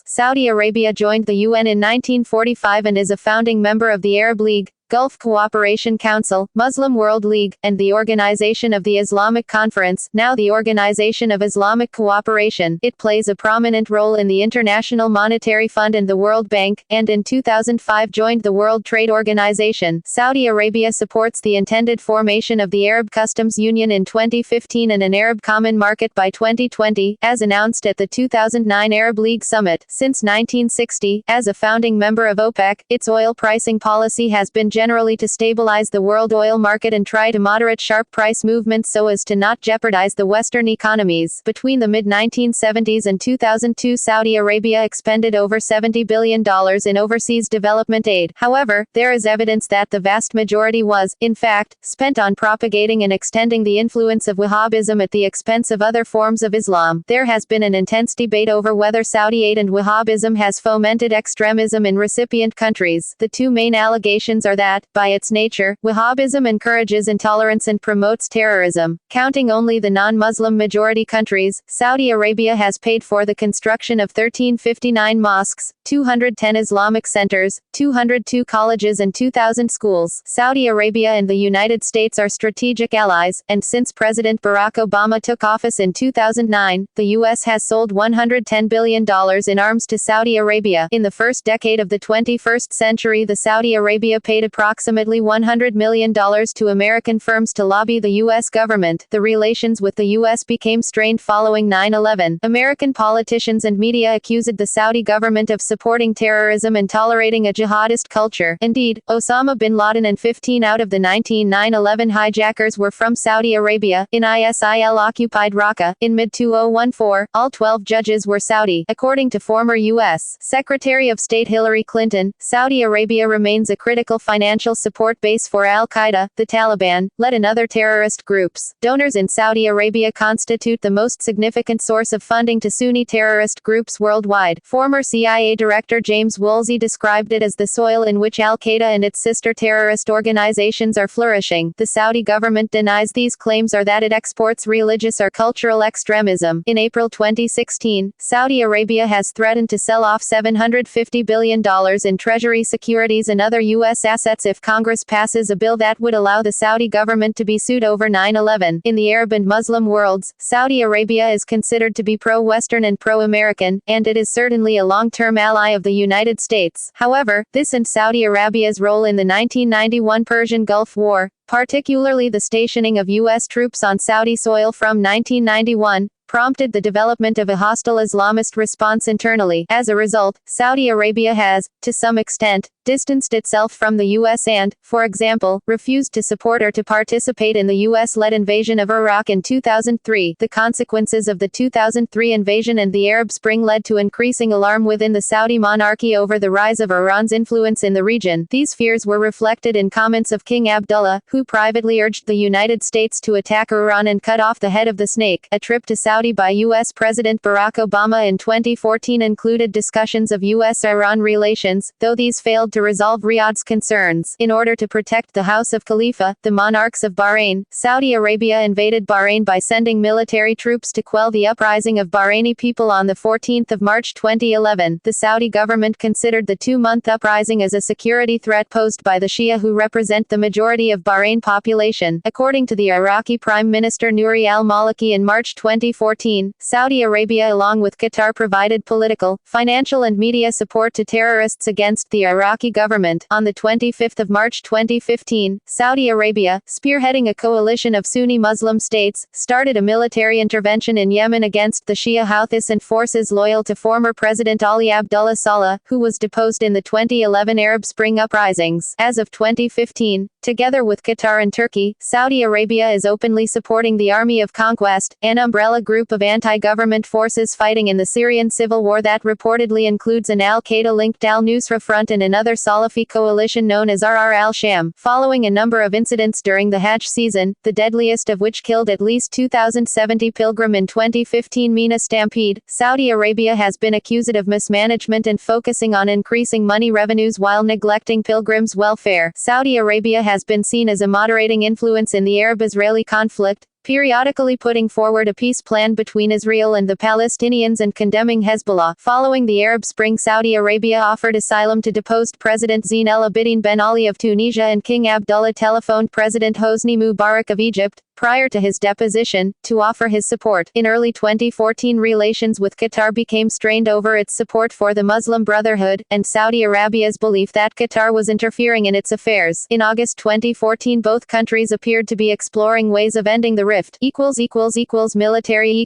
Saudi Arabia joined the UN in 1945 and is a founding member of the Arab League, Gulf Cooperation Council, Muslim World League, and the Organization of the Islamic Conference, now the Organization of Islamic Cooperation. It plays a prominent role in the International Monetary Fund and the World Bank, and in 2005 joined the World Trade Organization. Saudi Arabia supports the intended formation of the Arab Customs Union in 2015 and an Arab Common Market by 2020, as announced at the 2009 Arab League Summit. Since 1960, as a founding member of OPEC, its oil pricing policy has been generally to stabilize the world oil market and try to moderate sharp price movements so as to not jeopardize the Western economies. Between the mid-1970s and 2002, Saudi Arabia expended over $70 billion in overseas development aid. However, there is evidence that the vast majority was, in fact, spent on propagating and extending the influence of Wahhabism at the expense of other forms of Islam. There has been an intense debate over whether Saudi aid and Wahhabism has fomented extremism in recipient countries. The two main allegations are that, by its nature, Wahhabism encourages intolerance and promotes terrorism. Counting only the non-Muslim majority countries, Saudi Arabia has paid for the construction of 1359 mosques, 210 Islamic centers, 202 colleges and 2,000 schools. Saudi Arabia and the United States are strategic allies, and since President Barack Obama took office in 2009, the U.S. has sold $110 billion in arms to Saudi Arabia. In the first decade of the 21st century, the Saudi Arabia paid approximately $100 million to American firms to lobby the U.S. government. The relations with the U.S. became strained following 9/11. American politicians and media accused the Saudi government of supporting terrorism and tolerating a jihadist culture. Indeed, Osama bin Laden and 15 out of the 19 9/11 hijackers were from Saudi Arabia. In ISIL-occupied Raqqa, in mid-2014, all 12 judges were Saudi. According to former U.S. Secretary of State Hillary Clinton, Saudi Arabia remains a critical financial support base for al-Qaeda, the Taliban, and other terrorist groups. Donors in Saudi Arabia constitute the most significant source of funding to Sunni terrorist groups worldwide. Former CIA Director James Woolsey described it as the soil in which al-Qaeda and its sister terrorist organizations are flourishing. The Saudi government denies these claims or that it exports religious or cultural extremism. In April 2016, Saudi Arabia has threatened to sell off $750 billion in treasury securities and other U.S. assets if Congress passes a bill that would allow the Saudi government to be sued over 9/11. In the Arab and Muslim worlds, Saudi Arabia is considered to be pro-Western and pro-American, and it is certainly a long-term ally of the United States. However, this and Saudi Arabia's role in the 1991 Persian Gulf War, particularly the stationing of U.S. troops on Saudi soil from 1991, prompted the development of a hostile Islamist response internally. As a result, Saudi Arabia has, to some extent, distanced itself from the U.S. and, for example, refused to support or to participate in the U.S.-led invasion of Iraq in 2003. The consequences of the 2003 invasion and the Arab Spring led to increasing alarm within the Saudi monarchy over the rise of Iran's influence in the region. These fears were reflected in comments of King Abdullah, who privately urged the United States to attack Iran and cut off the head of the snake. A trip to Saudi by U.S. President Barack Obama in 2014 included discussions of U.S.-Iran relations, though these failed to resolve Riyadh's concerns. In order to protect the House of Khalifa, the monarchs of Bahrain, Saudi Arabia invaded Bahrain by sending military troops to quell the uprising of Bahraini people on the 14th of March 2011. The Saudi government considered the two-month uprising as a security threat posed by the Shia who represent the majority of Bahrain population. According to the Iraqi Prime Minister Nouri al-Maliki in March 2014, Saudi Arabia along with Qatar provided political, financial and media support to terrorists against the Iraqi government. On the 25th of March 2015, Saudi Arabia, spearheading a coalition of Sunni Muslim states, started a military intervention in Yemen against the Shia Houthis and forces loyal to former President Ali Abdullah Saleh, who was deposed in the 2011 Arab Spring uprisings. As of 2015, together with Qatar and Turkey, Saudi Arabia is openly supporting the Army of Conquest, an umbrella group of anti-government forces fighting in the Syrian civil war that reportedly includes an al-Qaeda-linked al-Nusra Front and another Salafi coalition known as RR al-Sham. Following a number of incidents during the Hajj season, the deadliest of which killed at least 2,070 pilgrims in 2015 Mina stampede, Saudi Arabia has been accused of mismanagement and focusing on increasing money revenues while neglecting pilgrims' welfare. Saudi Arabia has been seen as a moderating influence in the Arab-Israeli conflict, periodically putting forward a peace plan between Israel and the Palestinians and condemning Hezbollah. Following the Arab Spring, Saudi Arabia offered asylum to deposed President Zine El Abidine Ben Ali of Tunisia and King Abdullah telephoned President Hosni Mubarak of Egypt, prior to his deposition, to offer his support. In early 2014, relations with Qatar became strained over its support for the Muslim Brotherhood, and Saudi Arabia's belief that Qatar was interfering in its affairs. In August 2014, both countries appeared to be exploring ways of ending the rift. Military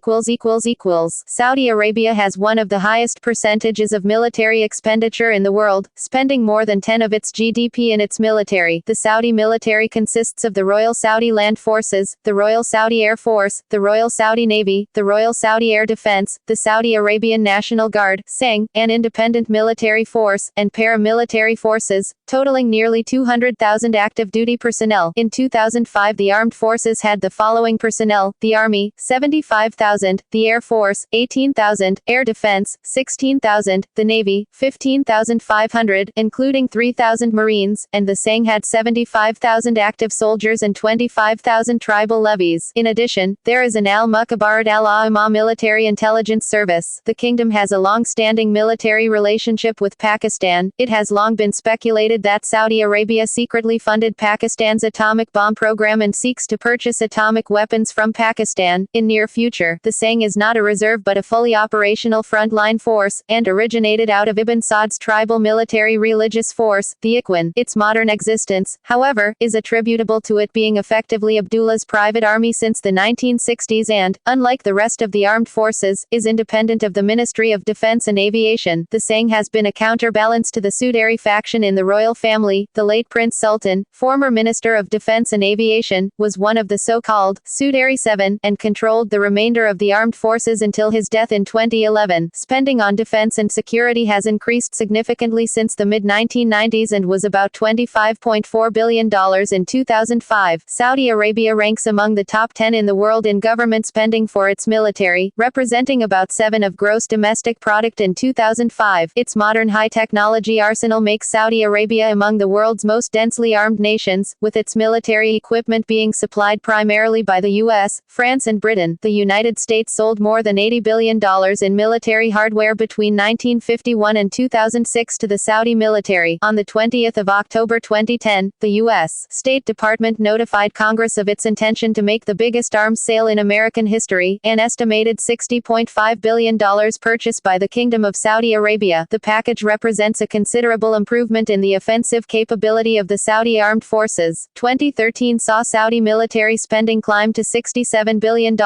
Saudi Arabia has one of the highest percentages of military expenditure in the world, spending more than 10% of its GDP in its military. The Saudi military consists of the Royal Saudi Land Forces, the Royal Saudi Air Force, the Royal Saudi Navy, the Royal Saudi Air Defense, the Saudi Arabian National Guard, SANG, an independent military force, and paramilitary forces, totaling nearly 200,000 active duty personnel. In 2005, the armed forces had the following personnel: the Army, 75,000, the Air Force, 18,000, Air Defense, 16,000, the Navy, 15,500, including 3,000 Marines, and the SANG had 75,000 active soldiers and 25,000 tribal levies. In addition, there is an Al-Mukhabarat al-A'imah military intelligence service. The kingdom has a long-standing military relationship with Pakistan. It has long been speculated that Saudi Arabia secretly funded Pakistan's atomic bomb program and seeks to purchase atomic weapons from Pakistan. In near future, the SANG is not a reserve but a fully operational frontline force, and originated out of Ibn Saud's tribal military religious force, the Ikhwan. Its modern existence, however, is attributable to it being effectively Abdullah's private army since the 1960s and, unlike the rest of the armed forces, is independent of the Ministry of Defense and Aviation. The SANG has been a counterbalance to the Sudari faction in the royal family. The late Prince Sultan, former Minister of Defense and Aviation, was one of the so-called Sudari Seven, and controlled the remainder of the armed forces until his death in 2011. Spending on defense and security has increased significantly since the mid-1990s and was about $25.4 billion in 2005. Saudi Arabia ranks among the top 10 in the world in government spending for its military, representing about 7% of gross domestic product in 2005. Its modern high-technology arsenal makes Saudi Arabia among the world's most densely armed nations, with its military equipment being supplied primarily by the US, France and Britain. The United States sold more than $80 billion in military hardware between 1951 and 2006 to the Saudi military. On the 20th of October 2010, the U.S. State Department notified Congress of its intention to make the biggest arms sale in American history, an estimated $60.5 billion purchase by the Kingdom of Saudi Arabia. The package represents a considerable improvement in the offensive capability of the Saudi armed forces. 2013 saw Saudi military spending climb to $67 billion,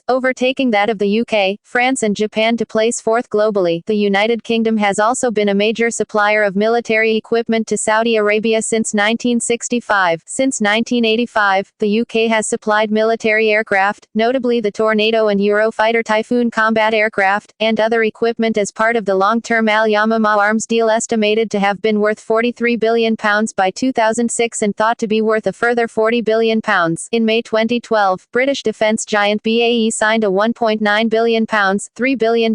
overtaking that of the UK, France and Japan to place fourth globally. The United Kingdom has also been a major supplier of military equipment to Saudi Arabia since 1965. Since 1985, the UK has supplied supplied military aircraft, notably the Tornado and Eurofighter Typhoon combat aircraft, and other equipment as part of the long-term Al-Yamamah arms deal estimated to have been worth £43 billion by 2006 and thought to be worth a further £40 billion. In May 2012, British defence giant BAE signed a £1.9 billion $3 billion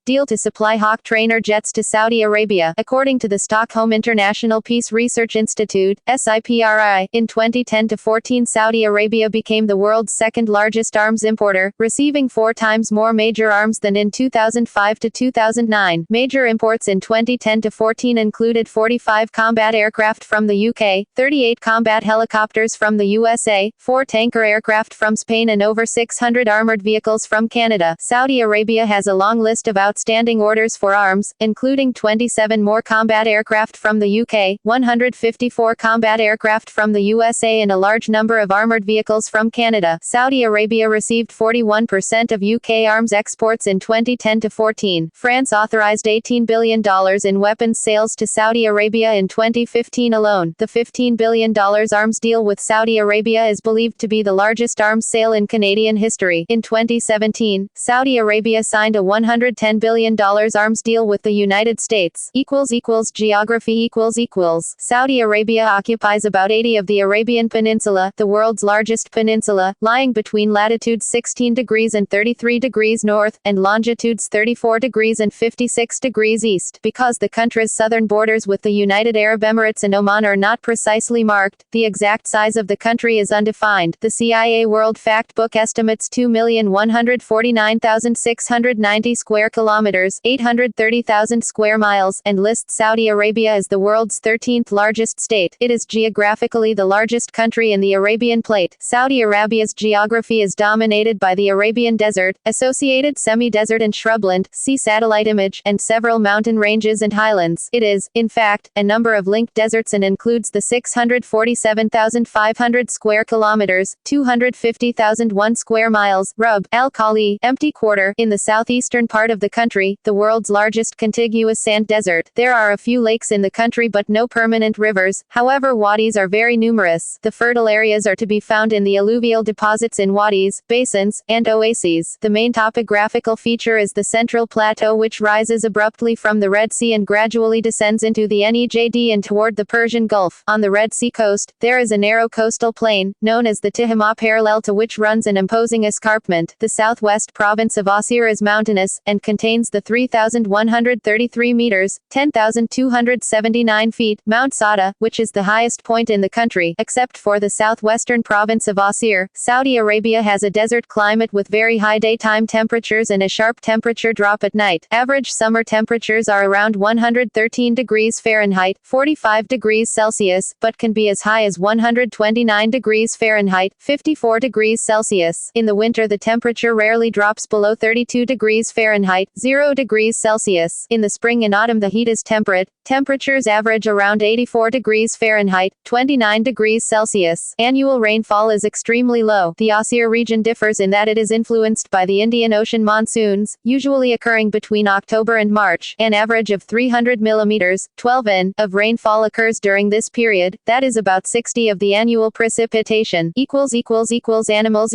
deal to supply Hawk trainer jets to Saudi Arabia, according to the Stockholm International Peace Research Institute, SIPRI. In 2010-14, Saudi Arabia became the world's second-largest arms importer, receiving 4 times more major arms than in 2005-2009. Major imports in 2010-14 included 45 combat aircraft from the UK, 38 combat helicopters from the USA, 4 tanker aircraft from Spain and over 600 armored vehicles from Canada. Saudi Arabia has a long list of outstanding orders for arms, including 27 more combat aircraft from the UK, 154 combat aircraft from the USA and a large number of armored vehicles from Canada. Saudi Arabia received 41% of UK arms exports in 2010-14. France authorized $18 billion in weapons sales to Saudi Arabia in 2015 alone. The $15 billion arms deal with Saudi Arabia is believed to be the largest arms sale in Canadian history. In 2017, Saudi Arabia signed a $110 billion arms deal with the United States. Geography Saudi Arabia occupies about 80 of the Arabian Peninsula, the world's largest peninsula, lying between latitudes 16 degrees and 33 degrees north, and longitudes 34 degrees and 56 degrees east. Because the country's southern borders with the United Arab Emirates and Oman are not precisely marked, the exact size of the country is undefined. The CIA World Factbook estimates 2,149,690 square kilometers, 830,000 square miles, and lists Saudi Arabia as the world's 13th largest state. It is geographically the largest country in the Arabian Plate. Saudi Arabia's geography is dominated by the Arabian Desert, associated semi-desert and shrubland, see satellite image, and several mountain ranges and highlands. It is, in fact, a number of linked deserts and includes the 647,500 square kilometers, 250,001 square miles, Rub al-Khali, empty quarter, in the southeastern part of the country, the world's largest contiguous sand desert. There are a few lakes in the country but no permanent rivers, however wadis are very numerous. The fertile areas are to be found in the alluvial deposits in wadis, basins, and oases. The main topographical feature is the central plateau which rises abruptly from the Red Sea and gradually descends into the Nejd and toward the Persian Gulf. On the Red Sea coast, there is a narrow coastal plain, known as the Tihama, parallel to which runs an imposing escarpment. The southwest province of Asir is mountainous, and contains the 3,133 meters, 10,279 feet, Mount Sada, which is the highest point in the country. Except for the southwestern province of Asir, Saudi Arabia has a desert climate with very high daytime temperatures and a sharp temperature drop at night. Average summer temperatures are around 113 degrees Fahrenheit, 45 degrees Celsius, but can be as high as 129 degrees Fahrenheit, 54 degrees Celsius. In the winter the temperature rarely drops below 32 degrees Fahrenheit, 0 degrees Celsius. In the spring and autumn the heat is temperate. Temperatures average around 84 degrees Fahrenheit, 29 degrees Celsius. Annual rainfall is extremely low. The Asir region differs in that it is influenced by the Indian Ocean monsoons, usually occurring between October and March. An average of 300 millimeters, 12 in, of rainfall occurs during this period, that is about 60 of the annual precipitation. Animals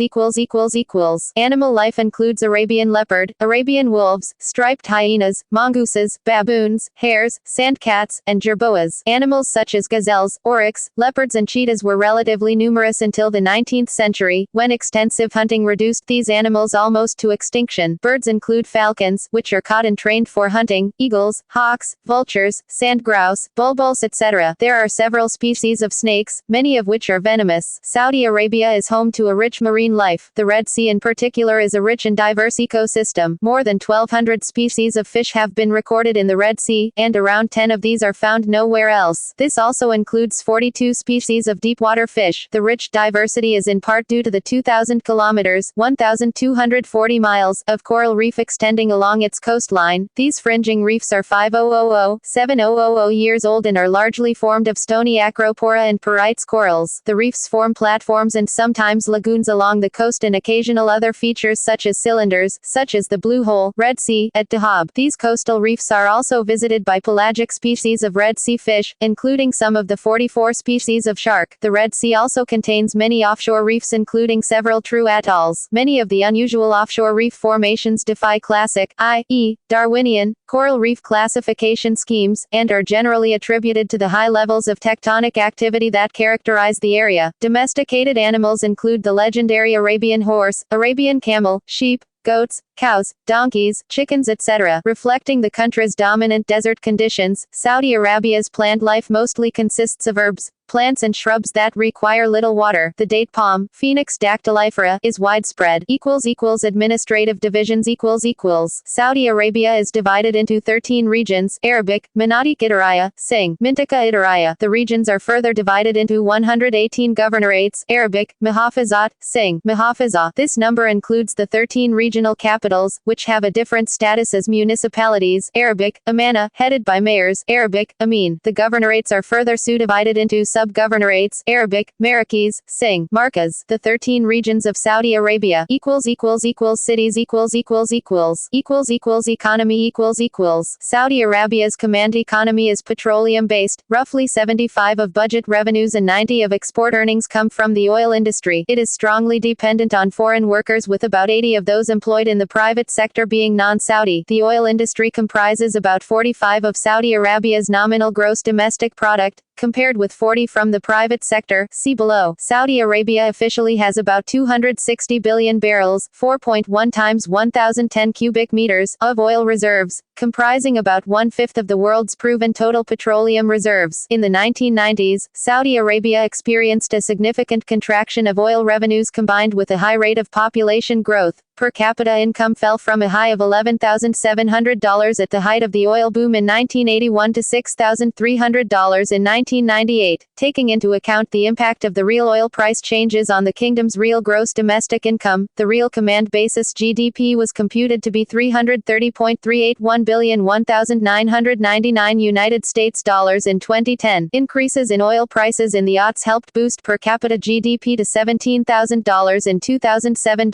Animal life includes Arabian leopard, Arabian wolves, striped hyenas, mongooses, baboons, hares, sandcats, and jerboas. Animals such as gazelles, oryx, leopards and cheetahs were relatively numerous until the 19th century, when extensive hunting reduced these animals almost to extinction. Birds include falcons, which are caught and trained for hunting, eagles, hawks, vultures, sand grouse, bulbuls, etc. There are several species of snakes, many of which are venomous. Saudi Arabia is home to a rich marine life. The Red Sea in particular is a rich and diverse ecosystem. More than 1,200 species of fish have been recorded in the Red Sea, and around 10 of these are found nowhere else. This also includes 42 species of deepwater fish. The rich diversity is in part due to the 2,000 kilometers, 1,240 miles, of coral reef extending along its coastline. These fringing reefs are 7,000 years old and are largely formed of stony acropora and porites corals. The reefs form platforms and sometimes lagoons along the coast and occasional other features such as cylinders, such as the Blue Hole, Red Sea, at Dahab. These coastal reefs are also visited by pelagic species of Red Sea fish, including some of the 44 species of shark. The Red Sea also contains many offshore offshore reefs including several true atolls. Many of the unusual offshore reef formations defy classic, i.e., Darwinian, coral reef classification schemes, and are generally attributed to the high levels of tectonic activity that characterize the area. Domesticated animals include the legendary Arabian horse, Arabian camel, sheep, goats, cows, donkeys, chickens, etc. Reflecting the country's dominant desert conditions, Saudi Arabia's plant life mostly consists of herbs, plants and shrubs that require little water. The date palm, Phoenix dactylifera, is widespread. Administrative divisions. Saudi Arabia is divided into 13 regions. Arabic, Manatiq Idaraya, Sing, Mintika Idaraya. The regions are further divided into 118 governorates. Arabic, Mahafazat, Sing, Mahafaza. This number includes the 13 regional capitals, which have a different status as municipalities. Arabic, Amana, headed by mayors. Arabic, Amin. The governorates are further subdivided into sub-governorates. Arabic, Marrakes, Sing, Markaz. The 13 regions of Saudi Arabia. Cities. Economy. Saudi Arabia's command economy is petroleum-based. Roughly 75% of budget revenues and 90% of export earnings come from the oil industry. It is strongly dependent on foreign workers, with about 80% of those employed in the private sector being non-Saudi. The oil industry comprises about 45% of Saudi Arabia's nominal gross domestic product, compared with 40% from the private sector. See below. Saudi Arabia officially has about 260 billion barrels, 4.1 times 1010 cubic meters, of oil reserves, comprising about 1/5 of the world's proven total petroleum reserves. In the 1990s, Saudi Arabia experienced a significant contraction of oil revenues combined with a high rate of population growth. Per capita income fell from a high of $11,700 at the height of the oil boom in 1981 to $6,300 in 1998. Taking into account the impact of the real oil price changes on the kingdom's real gross domestic income, the real command basis GDP was computed to be $330.381 billion, 1,999 United States dollars in 2010. Increases in oil prices in the aughts helped boost per capita GDP to $17,000 in 2007,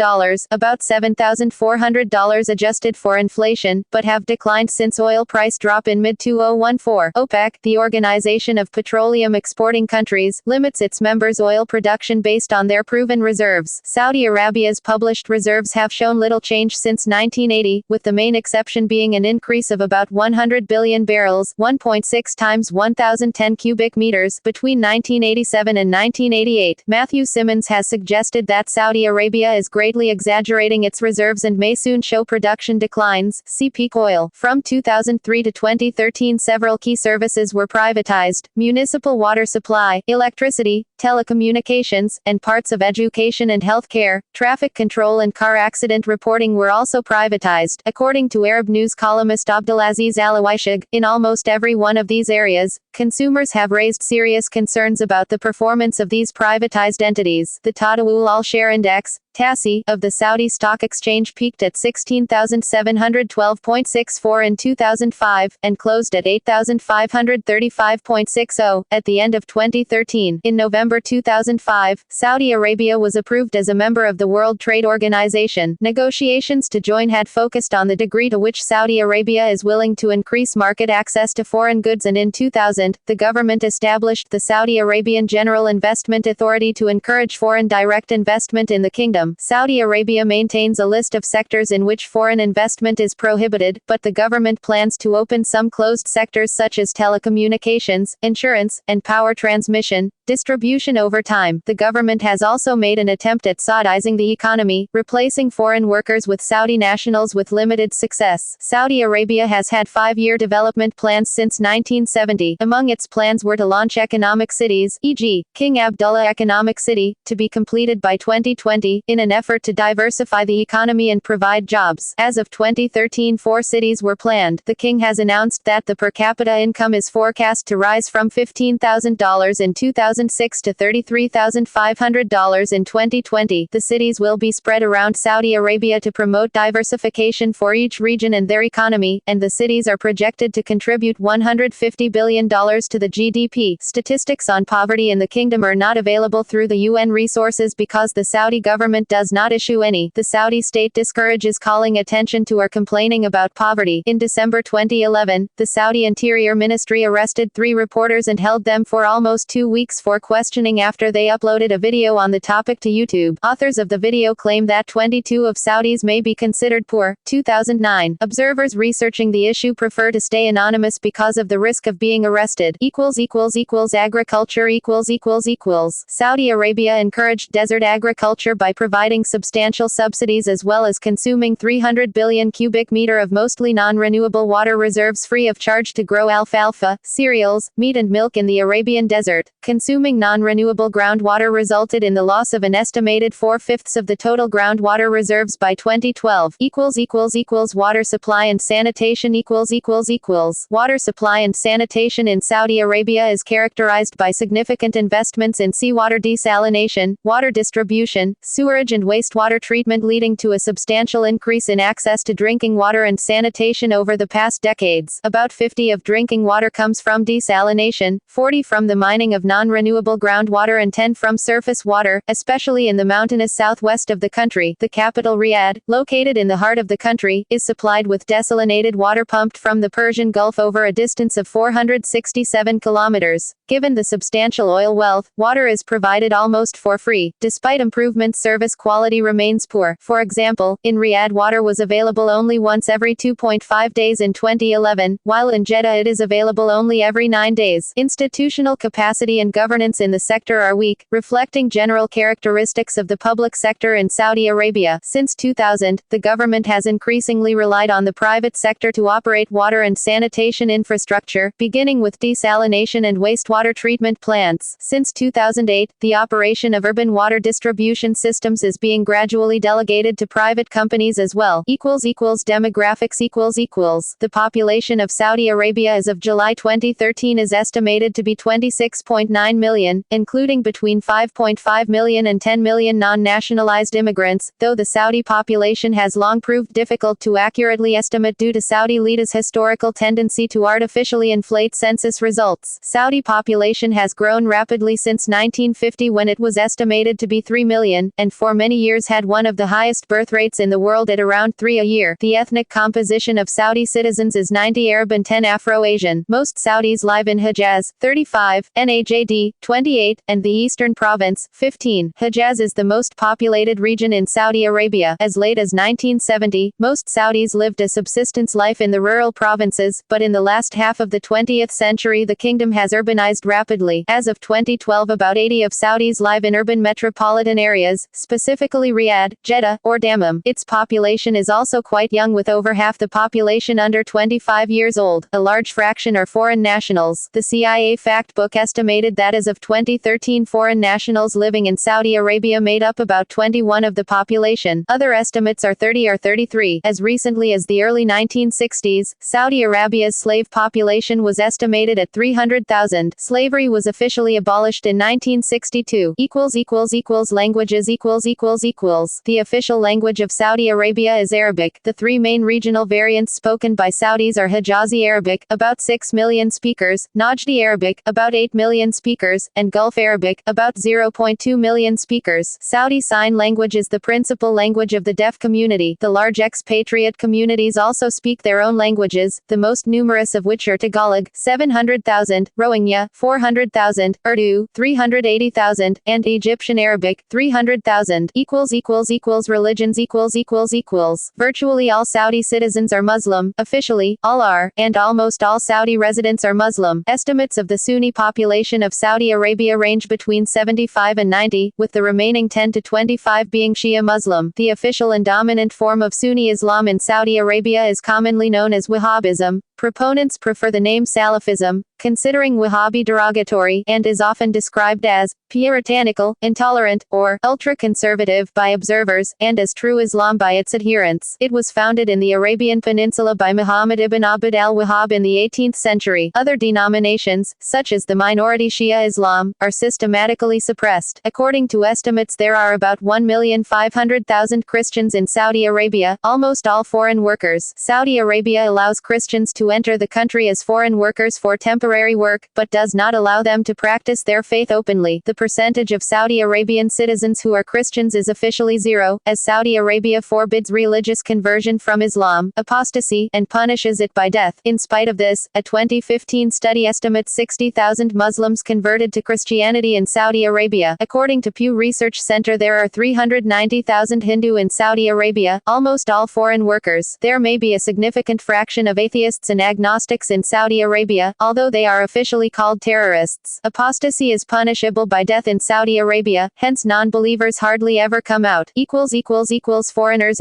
about $7,400 adjusted for inflation, but have declined since oil price drop in mid-2014. OPEC, the Organization of Petroleum Exporting Countries, limits its members' oil production based on their proven reserves. Saudi Arabia's published reserves have shown little change since 1980, with the main exception being an increase of about 100 billion barrels, 1.6 times 1010 cubic meters, between 1987 and 1988. Matthew Simmons has suggested that Saudi Arabia is greatly exaggerating its reserves and may soon show production declines. See peak oil. From 2003 to 2013, several key services were privatized: municipal water supply, electricity, telecommunications, and parts of education and healthcare. Traffic control and car accident reporting were also privatized. According to Arab news columnist Abdulaziz Alawaishag, in almost every one of these areas, consumers have raised serious concerns about the performance of these privatized entities. The Tadawul Al-Share Index, TASI, of the Saudi Stock Exchange peaked at 16,712.64 in 2005, and closed at 8,535.60 at the end of 2013. In November 2005, Saudi Arabia was approved as a member of the World Trade Organization. Negotiations to join had focused on the degree to which Saudi Arabia is willing to increase market access to foreign goods, and in 2000, the government established the Saudi Arabian General Investment Authority to encourage foreign direct investment in the kingdom. Saudi Arabia maintains a list of sectors in which foreign investment is prohibited, but the government plans to open some closed sectors such as telecommunications, insurance, and power transmission, distribution over time. The government has also made an attempt at Saudizing the economy, replacing foreign workers with Saudi nationals, with limited success. Saudi Arabia has had 5-year development plans since 1970. Among its plans were to launch economic cities, e.g., King Abdullah Economic City, to be completed by 2020, in an effort to diversify the economy and provide jobs. As of 2013, 4 cities were planned. The king has announced that the per capita income is forecast to rise from $15,000 in 2006 to $33,500 in 2020. The cities will be spread around Saudi Arabia to promote diversification for each region and their economy, and the cities are projected to contribute $150 billion to the GDP. Statistics on poverty in the kingdom are not available through the UN resources because the Saudi government does not issue any. The Saudi state discourages calling attention to or complaining about poverty. In December 2011, the Saudi Interior Ministry arrested 3 reporters and held them for almost 2 weeks for questioning questioning after they uploaded a video on the topic to YouTube. Authors of the video claim that 22 of Saudis may be considered poor. 2009. Observers researching the issue prefer to stay anonymous because of the risk of being arrested. Agriculture Saudi Arabia encouraged desert agriculture by providing substantial subsidies as well as consuming 300 billion cubic meter of mostly non-renewable water reserves free of charge to grow alfalfa, cereals, meat and milk in the Arabian desert. Consuming non-renewable groundwater resulted in the loss of an estimated 4/5 of the total groundwater reserves by 2012. Water supply and sanitation Water supply and sanitation in Saudi Arabia is characterized by significant investments in seawater desalination, water distribution, sewerage and wastewater treatment, leading to a substantial increase in access to drinking water and sanitation over the past decades. About 50 of drinking water comes from desalination, 40 from the mining of non-renewable groundwater and 10 from surface water, especially in the mountainous southwest of the country. The capital Riyadh, located in the heart of the country, is supplied with desalinated water pumped from the Persian Gulf over a distance of 467 kilometers. Given the substantial oil wealth, water is provided almost for free. Despite improvements, service quality remains poor. For example, in Riyadh water was available only once every 2.5 days in 2011, while in Jeddah it is available only every 9 days. Institutional capacity and governance in the sector are weak, reflecting general characteristics of the public sector in Saudi Arabia. Since 2000, the government has increasingly relied on the private sector to operate water and sanitation infrastructure, beginning with desalination and wastewater treatment plants. Since 2008, the operation of urban water distribution systems is being gradually delegated to private companies as well. Demographics The population of Saudi Arabia as of July 2013 is estimated to be 26.9 million, including between 5.5 million and 10 million non-nationalized immigrants, though the Saudi population has long proved difficult to accurately estimate due to Saudi leaders' historical tendency to artificially inflate census results. Saudi population has grown rapidly since 1950, when it was estimated to be 3 million, and for many years had one of the highest birth rates in the world at around 3 a year. The ethnic composition of Saudi citizens is 90 Arab and 10 Afro-Asian. Most Saudis live in Hejaz, 35, Najd, 28, and the Eastern Province, 15. Hejaz is the most populated region in Saudi Arabia. As late as 1970, most Saudis lived a subsistence life in the rural provinces, but in the last half of the 20th century the kingdom has urbanized rapidly. As of 2012, about 80 of Saudis live in urban metropolitan areas, specifically Riyadh, Jeddah, or Dammam. Its population is also quite young, with over half the population under 25 years old. A large fraction are foreign nationals. The CIA Fact Book estimated that as of 2013, foreign nationals living in Saudi Arabia made up about 21 of the population. Other estimates are 30 or 33. As recently as the early 1960s, Saudi Arabia's slave population was estimated at 300,000. Slavery was officially abolished in 1962. Languages The official language of Saudi Arabia is Arabic. The three main regional variants spoken by Saudis are Hijazi Arabic, about 6 million speakers, Najdi Arabic, about 8 million speakers, and Gulf Arabic, about 0.2 million speakers. Saudi Sign Language is the principal language of the deaf community. The large expatriate communities also speak their own languages, the most numerous of which are Tagalog, 700,000, Rohingya, 400,000, Urdu, 380,000, and Egyptian Arabic, 300,000. Religions Virtually all Saudi citizens are Muslim, officially, all are, and almost all Saudi residents are Muslim. Estimates of the Sunni population of Saudi Arabia range between 75 and 90, with the remaining 10 to 25 being Shia Muslim. The official and dominant form of Sunni Islam in Saudi Arabia is commonly known as Wahhabism. Proponents prefer the name Salafism, considering Wahhabi derogatory, and is often described as puritanical, intolerant, or ultra-conservative by observers, and as true Islam by its adherents. It was founded in the Arabian Peninsula by Muhammad ibn Abd al-Wahhab in the 18th century. Other denominations, such as the minority Shia Islam, are systematically suppressed. According to estimates, there are about 1,500,000 Christians in Saudi Arabia, almost all foreign workers. Saudi Arabia allows Christians to to enter the country as foreign workers for temporary work, but does not allow them to practice their faith openly. The percentage of Saudi Arabian citizens who are Christians is officially zero, as Saudi Arabia forbids religious conversion from Islam, apostasy, and punishes it by death. In spite of this, a 2015 study estimates 60,000 Muslims converted to Christianity in Saudi Arabia. According to Pew Research Center, there are 390,000 Hindu in Saudi Arabia, almost all foreign workers. There may be a significant fraction of atheists and agnostics in Saudi Arabia, although they are officially called terrorists. Apostasy is punishable by death in Saudi Arabia, hence non-believers hardly ever come out. Foreigners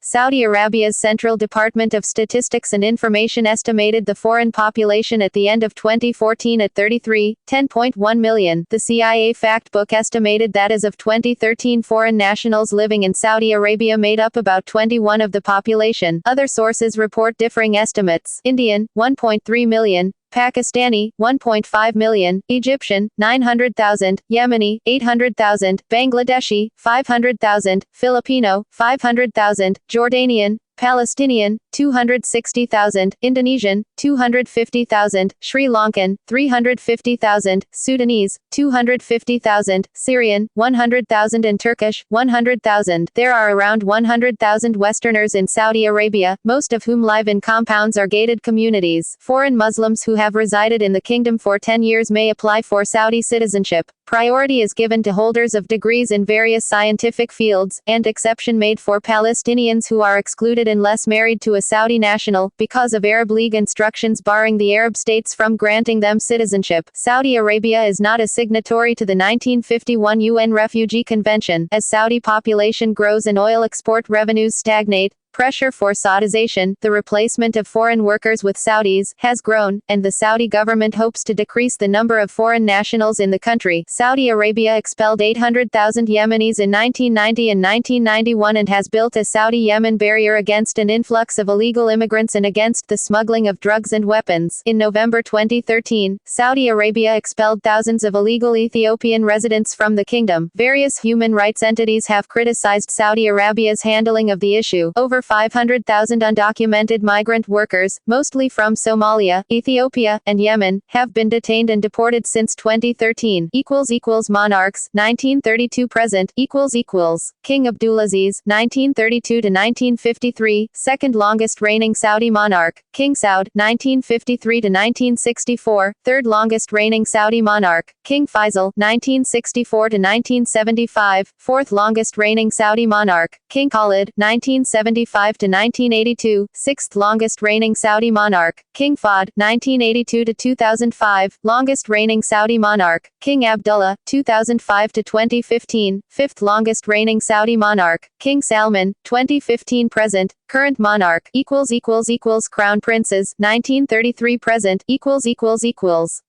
Saudi Arabia's Central Department of Statistics and Information estimated the foreign population at the end of 2014 at 10.1 million. The CIA Fact Book estimated that as of 2013 foreign nationals living in Saudi Arabia made up about 21% of the population. Other sources report differing estimates. Indian, 1.3 million. Pakistani, 1.5 million, Egyptian, 900,000, Yemeni, 800,000, Bangladeshi, 500,000, Filipino, 500,000, Jordanian, Palestinian, 260,000, Indonesian, 250,000, Sri Lankan, 350,000, Sudanese, 250,000, Syrian, 100,000 and Turkish, 100,000. There are around 100,000 Westerners in Saudi Arabia, most of whom live in compounds or gated communities. Foreign Muslims who have resided in the kingdom for 10 years may apply for Saudi citizenship. Priority is given to holders of degrees in various scientific fields, and exception made for Palestinians who are excluded unless married to a Saudi national, because of Arab League instructions barring the Arab states from granting them citizenship. Saudi Arabia is not a signatory to the 1951 UN Refugee Convention. As Saudi population grows and oil export revenues stagnate, pressure for Saudization, the replacement of foreign workers with Saudis, has grown, and the Saudi government hopes to decrease the number of foreign nationals in the country. Saudi Arabia expelled 800,000 Yemenis in 1990 and 1991 and has built a Saudi-Yemen barrier against an influx of illegal immigrants and against the smuggling of drugs and weapons. In November 2013, Saudi Arabia expelled thousands of illegal Ethiopian residents from the kingdom. Various human rights entities have criticized Saudi Arabia's handling of the issue. Over 500,000 undocumented migrant workers, mostly from Somalia, Ethiopia, and Yemen, have been detained and deported since 2013. Monarchs, 1932 present, King Abdulaziz, 1932 to 1953, second longest reigning Saudi monarch. King Saud, 1953 to 1964, third longest reigning Saudi monarch. King Faisal, 1964 to 1975, fourth longest reigning Saudi monarch. King Khalid, 1975 to 1982, sixth longest reigning Saudi monarch. King Fahd, 1982 to 2005, longest reigning Saudi monarch. King Abdullah, 2005 to 2015, fifth longest reigning Saudi monarch. King Salman, 2015 present, current monarch. Crown princes, 1933 present,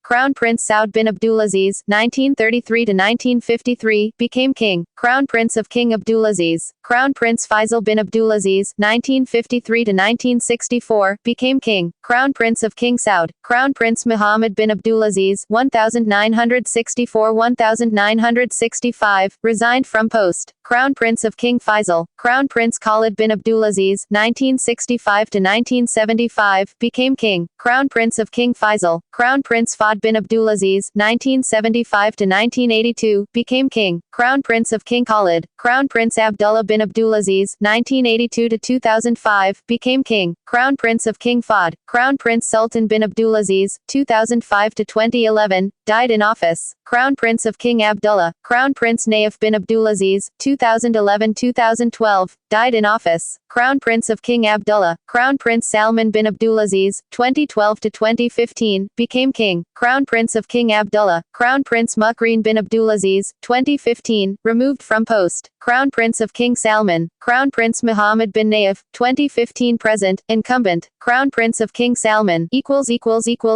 Crown Prince Saud bin Abdulaziz, 1933 to 1953, became king. Crown Prince of King Abdulaziz. Crown Prince Faisal bin Abdulaziz, 1953 to 1964, became king. Crown Prince of King Saud. Crown Prince Muhammad bin Abdulaziz, 1964-1965, resigned from post. Crown Prince of King Faisal. Crown Prince Khalid bin Abdulaziz, 1965 to 1975, became king. Crown Prince of King Faisal. Crown Prince Fahd bin Abdulaziz, 1975 to 1982, became king. Crown Prince of King Khalid. Crown Prince Abdullah bin Abdulaziz, 1982 to 2005, became king. Crown Prince of King Fahd. Crown Prince Sultan bin Abdulaziz, 2005 to 2011, died in office. Crown Prince of King Abdullah. Crown Prince Naif bin Abdulaziz, 2011-2012, died in office. Crown Prince of King Abdullah. Crown Prince Salman bin Abdulaziz, 2012 to 2015, became king. Crown Prince of King Abdullah. Crown Prince Mukreen bin Abdulaziz, 2015, removed from post. Crown Prince of King Salman. Crown Prince Muhammad bin Naif, 2015 present, incumbent. Crown Prince of King Salman,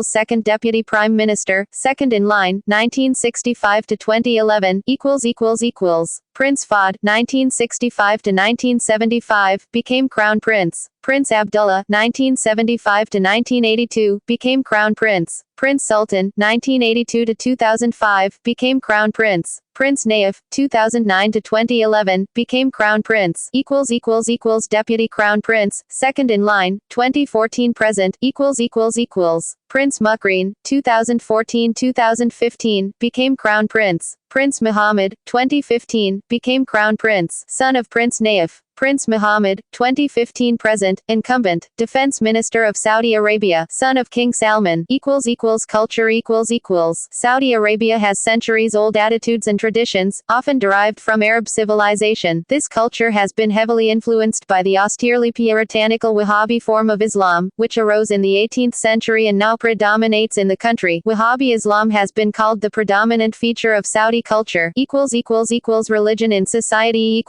second Deputy Prime Minister, second in line, 1965 to 2011, Prince Fahd, 1965 to 1975, became Crown Prince. Prince Abdullah, 1975 to 1982, became Crown Prince. Prince Sultan, 1982 to 2005, became Crown Prince. Prince Naif, 2009 to 2011, became Crown Prince. Deputy Crown Prince, second in line, 2014 present, Prince Mukreen, 2014-2015, became Crown Prince. Prince Muhammad, 2015, became Crown Prince, son of Prince Naif. Prince Muhammad, 2015 present, incumbent, Defense Minister of Saudi Arabia, son of King Salman. Culture. Saudi Arabia has centuries-old attitudes and traditions, often derived from Arab civilization. This culture has been heavily influenced by the austerely puritanical Wahhabi form of Islam, which arose in the 18th century and now predominates in the country. Wahhabi Islam has been called the predominant feature of Saudi culture. Religion in society.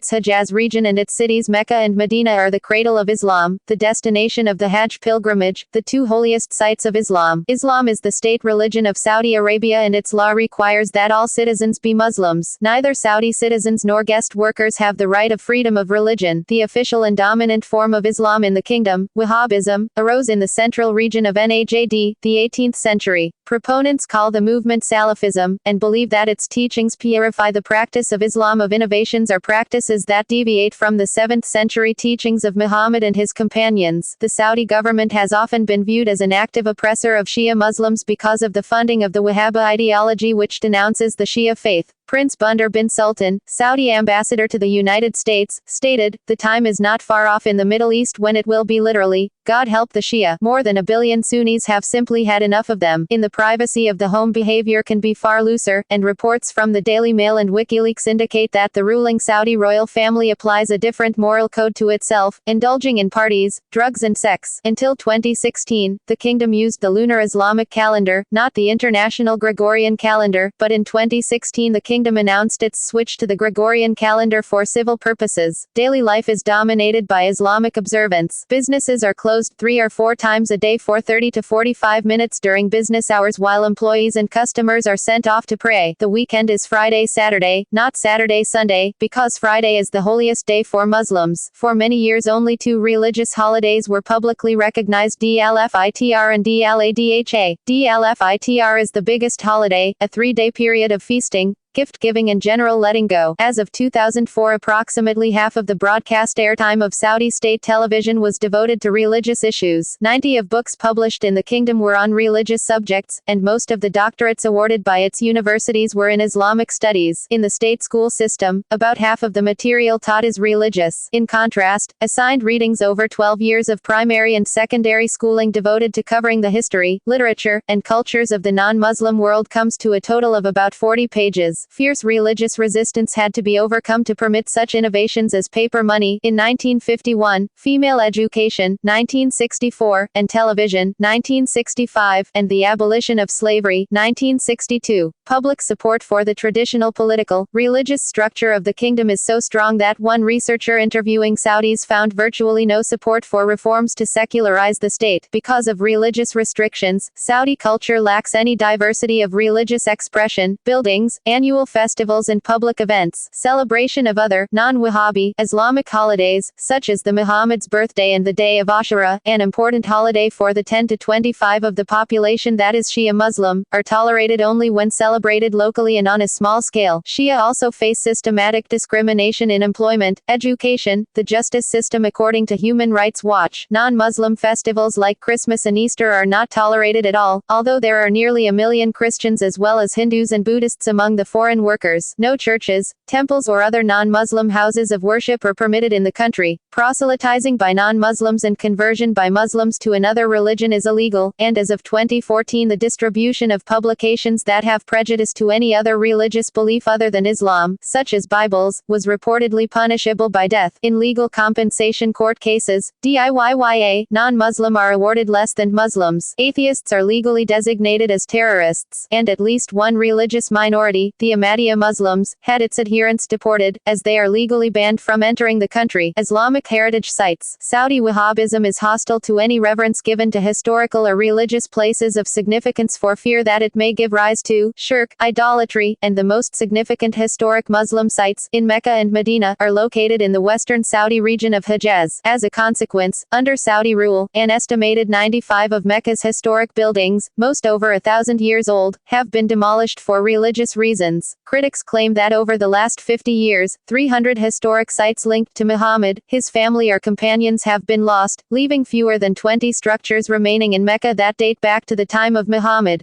Its Hijaz region and its cities Mecca and Medina are the cradle of Islam, the destination of the Hajj pilgrimage, the two holiest sites of Islam. Islam is the state religion of Saudi Arabia and its law requires that all citizens be Muslims. Neither Saudi citizens nor guest workers have the right of freedom of religion. The official and dominant form of Islam in the kingdom, Wahhabism, arose in the central region of Najd, the 18th century. Proponents call the movement Salafism, and believe that its teachings purify the practice of Islam of innovations or practices that deviate from the 7th century teachings of Muhammad and his companions. The Saudi government has often been viewed as an active oppressor of Shia Muslims because of the funding of the Wahhabi ideology which denounces the Shia faith. Prince Bandar bin Sultan, Saudi ambassador to the United States, stated, "The time is not far off in the Middle East when it will be literally, God help the Shia. More than a billion Sunnis have simply had enough of them." In the privacy of the home behavior can be far looser, and reports from the Daily Mail and WikiLeaks indicate that the ruling Saudi royal family applies a different moral code to itself, indulging in parties, drugs and sex. Until 2016, the kingdom used the lunar Islamic calendar, not the international Gregorian calendar, but in 2016 the kingdom announced its switch to the Gregorian calendar for civil purposes. Daily life is dominated by Islamic observance. Businesses are closed 3 or 4 times a day for 30 to 45 minutes during business hours while employees and customers are sent off to pray. The weekend is Friday-Saturday, not Saturday-Sunday, because Friday is the holiest day for Muslims. For many years only 2 religious holidays were publicly recognized: DLFITR and DLADHA. DLFITR is the biggest holiday, a 3-day period of feasting, gift-giving and general letting go. As of 2004, approximately half of the broadcast airtime of Saudi state television was devoted to religious issues. 90 of books published in the kingdom were on religious subjects, and most of the doctorates awarded by its universities were in Islamic studies. In the state school system, about half of the material taught is religious. In contrast, assigned readings over 12 years of primary and secondary schooling devoted to covering the history, literature, and cultures of the non-Muslim world comes to a total of about 40 pages. Fierce religious resistance had to be overcome to permit such innovations as paper money in 1951, female education 1964, and television 1965, and the abolition of slavery 1962. Public support for the traditional political, religious structure of the kingdom is so strong that one researcher interviewing Saudis found virtually no support for reforms to secularize the state. Because of religious restrictions, Saudi culture lacks any diversity of religious expression, buildings, annual festivals and public events. Celebration of other, non-Wahhabi, Islamic holidays, such as the Muhammad's birthday and the Day of Ashura, an important holiday for the 10 to 25 of the population that is Shia Muslim, are tolerated only when celebrated locally and on a small scale. Shia also face systematic discrimination in employment, education, the justice system. According to Human Rights Watch, non-Muslim festivals like Christmas and Easter are not tolerated at all, although there are nearly 1 million Christians as well as Hindus and Buddhists among the foreign workers. No churches, temples or other non-Muslim houses of worship are permitted in the country. Proselytizing by non-Muslims and conversion by Muslims to another religion is illegal, and as of 2014 the distribution of publications that have prejudice to any other religious belief other than Islam, such as Bibles, was reportedly punishable by death. In legal compensation court cases, DIYYA, non-Muslim are awarded less than Muslims. Atheists are legally designated as terrorists, and at least one religious minority, the the Ahmadiyya Muslims, had its adherents deported, as they are legally banned from entering the country. Islamic heritage sites. Saudi Wahhabism is hostile to any reverence given to historical or religious places of significance for fear that it may give rise to shirk, idolatry, and the most significant historic Muslim sites, in Mecca and Medina, are located in the western Saudi region of Hejaz. As a consequence, under Saudi rule, an estimated 95 of Mecca's historic buildings, most over 1,000 years old, have been demolished for religious reasons. Critics claim that over the last 50 years, 300 historic sites linked to Muhammad, his family or companions have been lost, leaving fewer than 20 structures remaining in Mecca that date back to the time of Muhammad.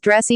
Dress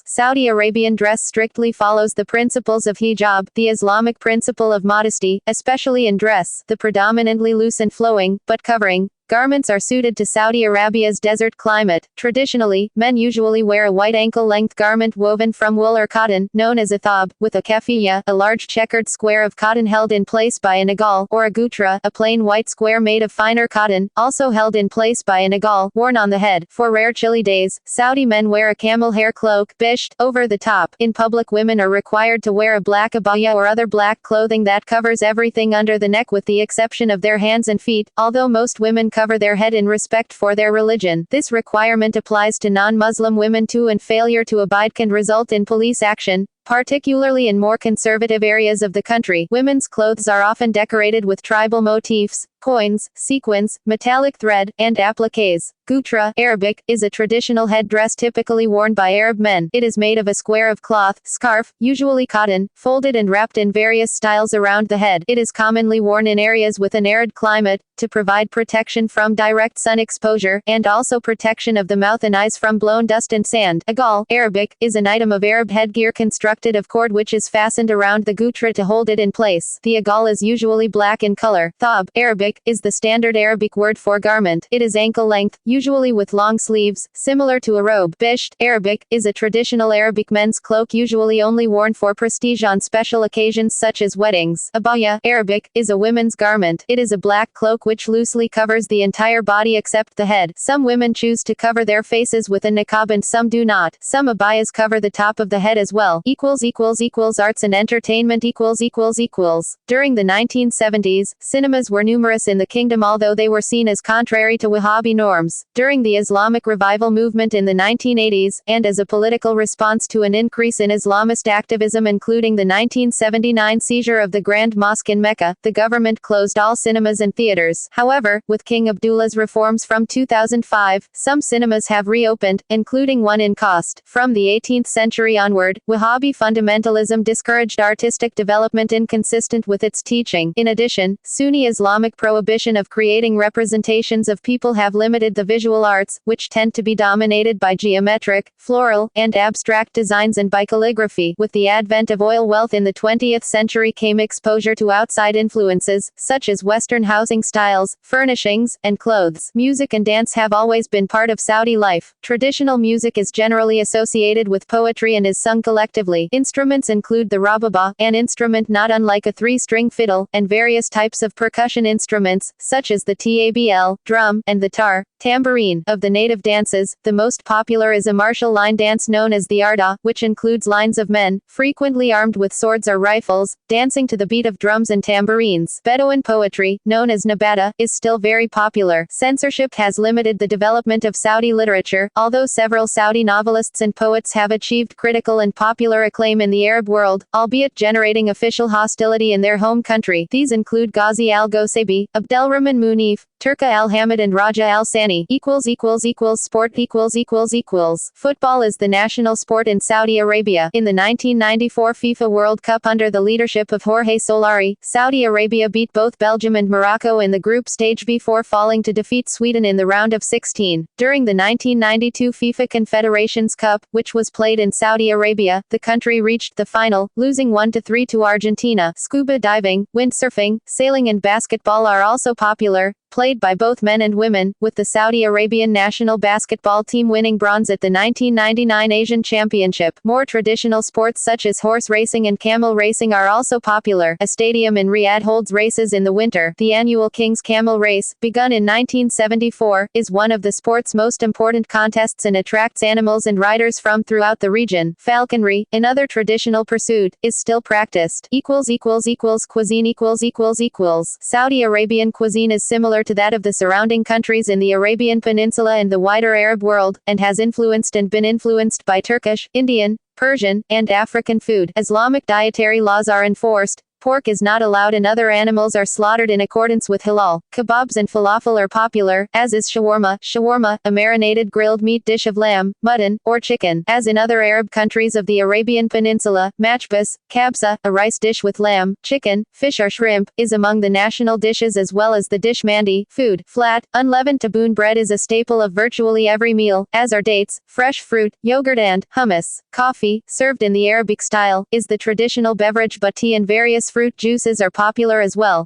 Saudi Arabian dress strictly follows the principles of hijab, the Islamic principle of modesty, especially in dress. The predominantly loose and flowing, but covering, garments are suited to Saudi Arabia's desert climate. Traditionally, men usually wear a white ankle-length garment woven from wool or cotton, known as a thawb, with a keffiyeh, a large checkered square of cotton held in place by an agal, or a gutra, a plain white square made of finer cotton, also held in place by an agal, worn on the head. For rare chilly days, Saudi men wear a camel hair cloak, bisht, over the top. In public, women are required to wear a black abaya or other black clothing that covers everything under the neck with the exception of their hands and feet, although most women cover their head in respect for their religion. This requirement applies to non-Muslim women too, and failure to abide can result in police action, particularly in more conservative areas of the country. Women's clothes are often decorated with tribal motifs, coins, sequins, metallic thread, and appliques. Gutra, Arabic, is a traditional headdress typically worn by Arab men. It is made of a square of cloth, scarf, usually cotton, folded and wrapped in various styles around the head. It is commonly worn in areas with an arid climate, to provide protection from direct sun exposure, and also protection of the mouth and eyes from blown dust and sand. Agal, Arabic, is an item of Arab headgear constructed of cord which is fastened around the gutra to hold it in place. The agal is usually black in color. Thawb, Arabic, is the standard Arabic word for garment. It is ankle length, usually with long sleeves, similar to a robe. Bisht, Arabic, is a traditional Arabic men's cloak usually only worn for prestige on special occasions such as weddings. Abaya, Arabic, is a women's garment. It is a black cloak which loosely covers the entire body except the head. Some women choose to cover their faces with a niqab and some do not. Some abayas cover the top of the head as well. Arts and entertainment. During the 1970s, cinemas were numerous in the kingdom, although they were seen as contrary to Wahhabi norms. During the Islamic revival movement in the 1980s, and as a political response to an increase in Islamist activism including the 1979 seizure of the Grand Mosque in Mecca, the government closed all cinemas and theaters. However, with King Abdullah's reforms from 2005, some cinemas have reopened, including one in Khost. From the 18th century onward, Wahhabi fundamentalism discouraged artistic development inconsistent with its teaching. In addition, Sunni Islamic prohibition of creating representations of people have limited the visual arts, which tend to be dominated by geometric, floral, and abstract designs and by calligraphy. With the advent of oil wealth in the 20th century came exposure to outside influences, such as Western housing styles, furnishings, and clothes. Music and dance have always been part of Saudi life. Traditional music is generally associated with poetry and is sung collectively. Instruments include the rababa, an instrument not unlike a three-string fiddle, and various types of percussion instruments, such as the tabl, drum, and the tar, tambourine. Of the native dances, the most popular is a martial line dance known as the arda, which includes lines of men, frequently armed with swords or rifles, dancing to the beat of drums and tambourines. Bedouin poetry, known as nabata, is still very popular. Censorship has limited the development of Saudi literature, although several Saudi novelists and poets have achieved critical and popular acclaim in the Arab world, albeit generating official hostility in their home country. These include Ghazi al-Ghoseibi, Abdelrahman Munif, Turka al-Hamid and Raja al-Sani. Sport. Football is the national sport in Saudi Arabia. In the 1994 FIFA World Cup under the leadership of Jorge Solari, Saudi Arabia beat both Belgium and Morocco in the group stage before falling to defeat Sweden in the round of 16. During the 1992 FIFA Confederations Cup, which was played in Saudi Arabia, the country reached the final, losing 1-3 to Argentina. Scuba diving, windsurfing, sailing and basketball are also popular. played by both men and women, with the Saudi Arabian national basketball team winning bronze at the 1999 Asian Championship. More traditional sports such as horse racing and camel racing are also popular. A stadium in Riyadh holds races in the winter. The annual King's Camel Race, begun in 1974, is one of the sport's most important contests and attracts animals and riders from throughout the region. Falconry, another traditional pursuit, is still practiced. Cuisine Saudi Arabian cuisine is similar to that of the surrounding countries in the Arabian Peninsula and the wider Arab world, and has influenced and been influenced by Turkish, Indian, Persian, and African food. Islamic dietary laws are enforced. Pork is not allowed and other animals are slaughtered in accordance with halal. Kebabs and falafel are popular, as is shawarma. Shawarma, a marinated grilled meat dish of lamb, mutton, or chicken. As in other Arab countries of the Arabian Peninsula, machbas, kabsa, a rice dish with lamb, chicken, fish or shrimp, is among the national dishes as well as the dish mandi, food. Flat, unleavened taboon bread is a staple of virtually every meal, as are dates, fresh fruit, yogurt and hummus. Coffee, served in the Arabic style, is the traditional beverage, but tea and various fruit juices are popular as well.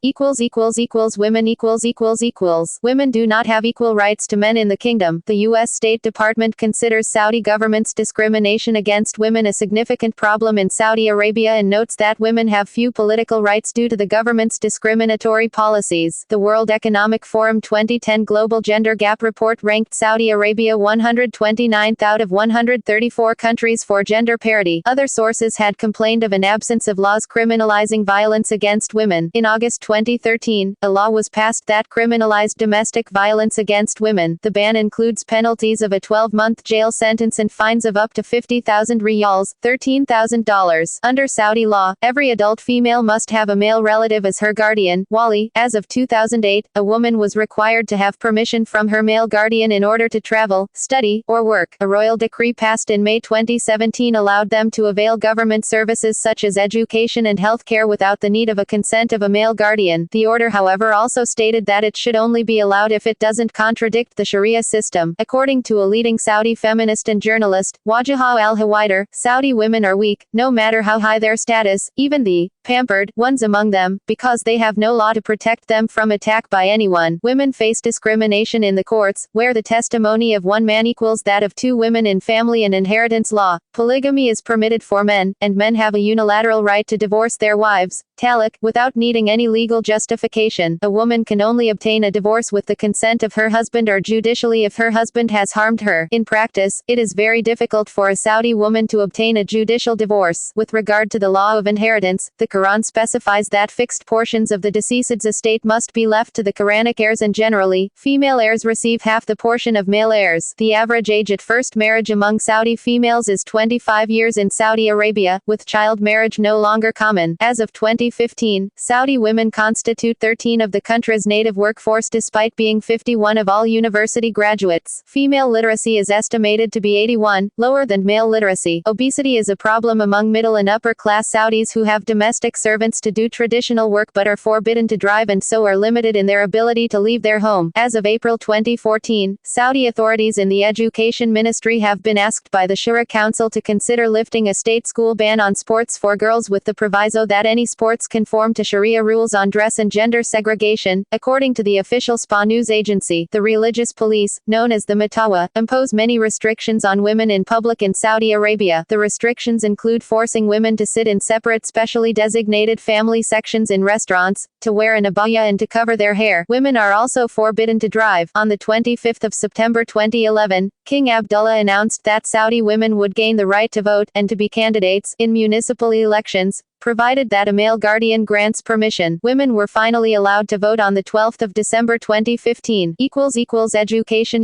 Women do not have equal rights to men in the kingdom. The U.S. State Department considers Saudi government's discrimination against women a significant problem in Saudi Arabia and notes that women have few political rights due to the government's discriminatory policies. The World Economic Forum 2010 Global Gender Gap Report ranked Saudi Arabia 129th out of 134 countries for gender parity. Other sources had complained of an absence of laws criminalizing violence against women. In August 2013, a law was passed that criminalized domestic violence against women. The ban includes penalties of a 12-month jail sentence and fines of up to 50,000 riyals, $13,000. Under Saudi law, every adult female must have a male relative as her guardian, wali. As of 2008, a woman was required to have permission from her male guardian in order to travel, study, or work. A royal decree passed in May 2017 allowed them to avail government services such as education and healthcare without the need of a consent of a male guardian. The order, however, also stated that it should only be allowed if it doesn't contradict the Sharia system. According to a leading Saudi feminist and journalist, Wajaha al-Hawaider, Saudi women are weak, no matter how high their status, even the pampered ones among them, because they have no law to protect them from attack by anyone. Women face discrimination in the courts, where the testimony of one man equals that of two women in family and inheritance law. Polygamy is permitted for men, and men have a unilateral right to divorce their wives, talaq, without needing any legal justification. A woman can only obtain a divorce with the consent of her husband or judicially if her husband has harmed her. In practice, it is very difficult for a Saudi woman to obtain a judicial divorce. With regard to the law of inheritance, the Quran specifies that fixed portions of the deceased's estate must be left to the Quranic heirs, and generally, female heirs receive half the portion of male heirs. The average age at first marriage among Saudi females is 25 years in Saudi Arabia, with child marriage no longer common. As of 2015, Saudi women constitute 13% of the country's native workforce despite being 51% of all university graduates. Female literacy is estimated to be 81%, lower than male literacy. Obesity is a problem among middle and upper class Saudis who have domestic servants to do traditional work but are forbidden to drive and so are limited in their ability to leave their home. As of April 2014, Saudi authorities in the Education Ministry have been asked by the Shura Council to consider lifting a state school ban on sports for girls with the proviso that any sports conform to Sharia rules on dress and gender segregation. According to the official SPA news agency, the religious police, known as the Matawa, impose many restrictions on women in public in Saudi Arabia. The restrictions include forcing women to sit in separate specially designated family sections in restaurants, to wear an abaya and to cover their hair. Women are also forbidden to drive. On the 25th of September 2011, King Abdullah announced that Saudi women would gain the right to vote and to be candidates in municipal elections, provided that a male guardian grants permission. Women were finally allowed to vote on the 12th of December 2015. Education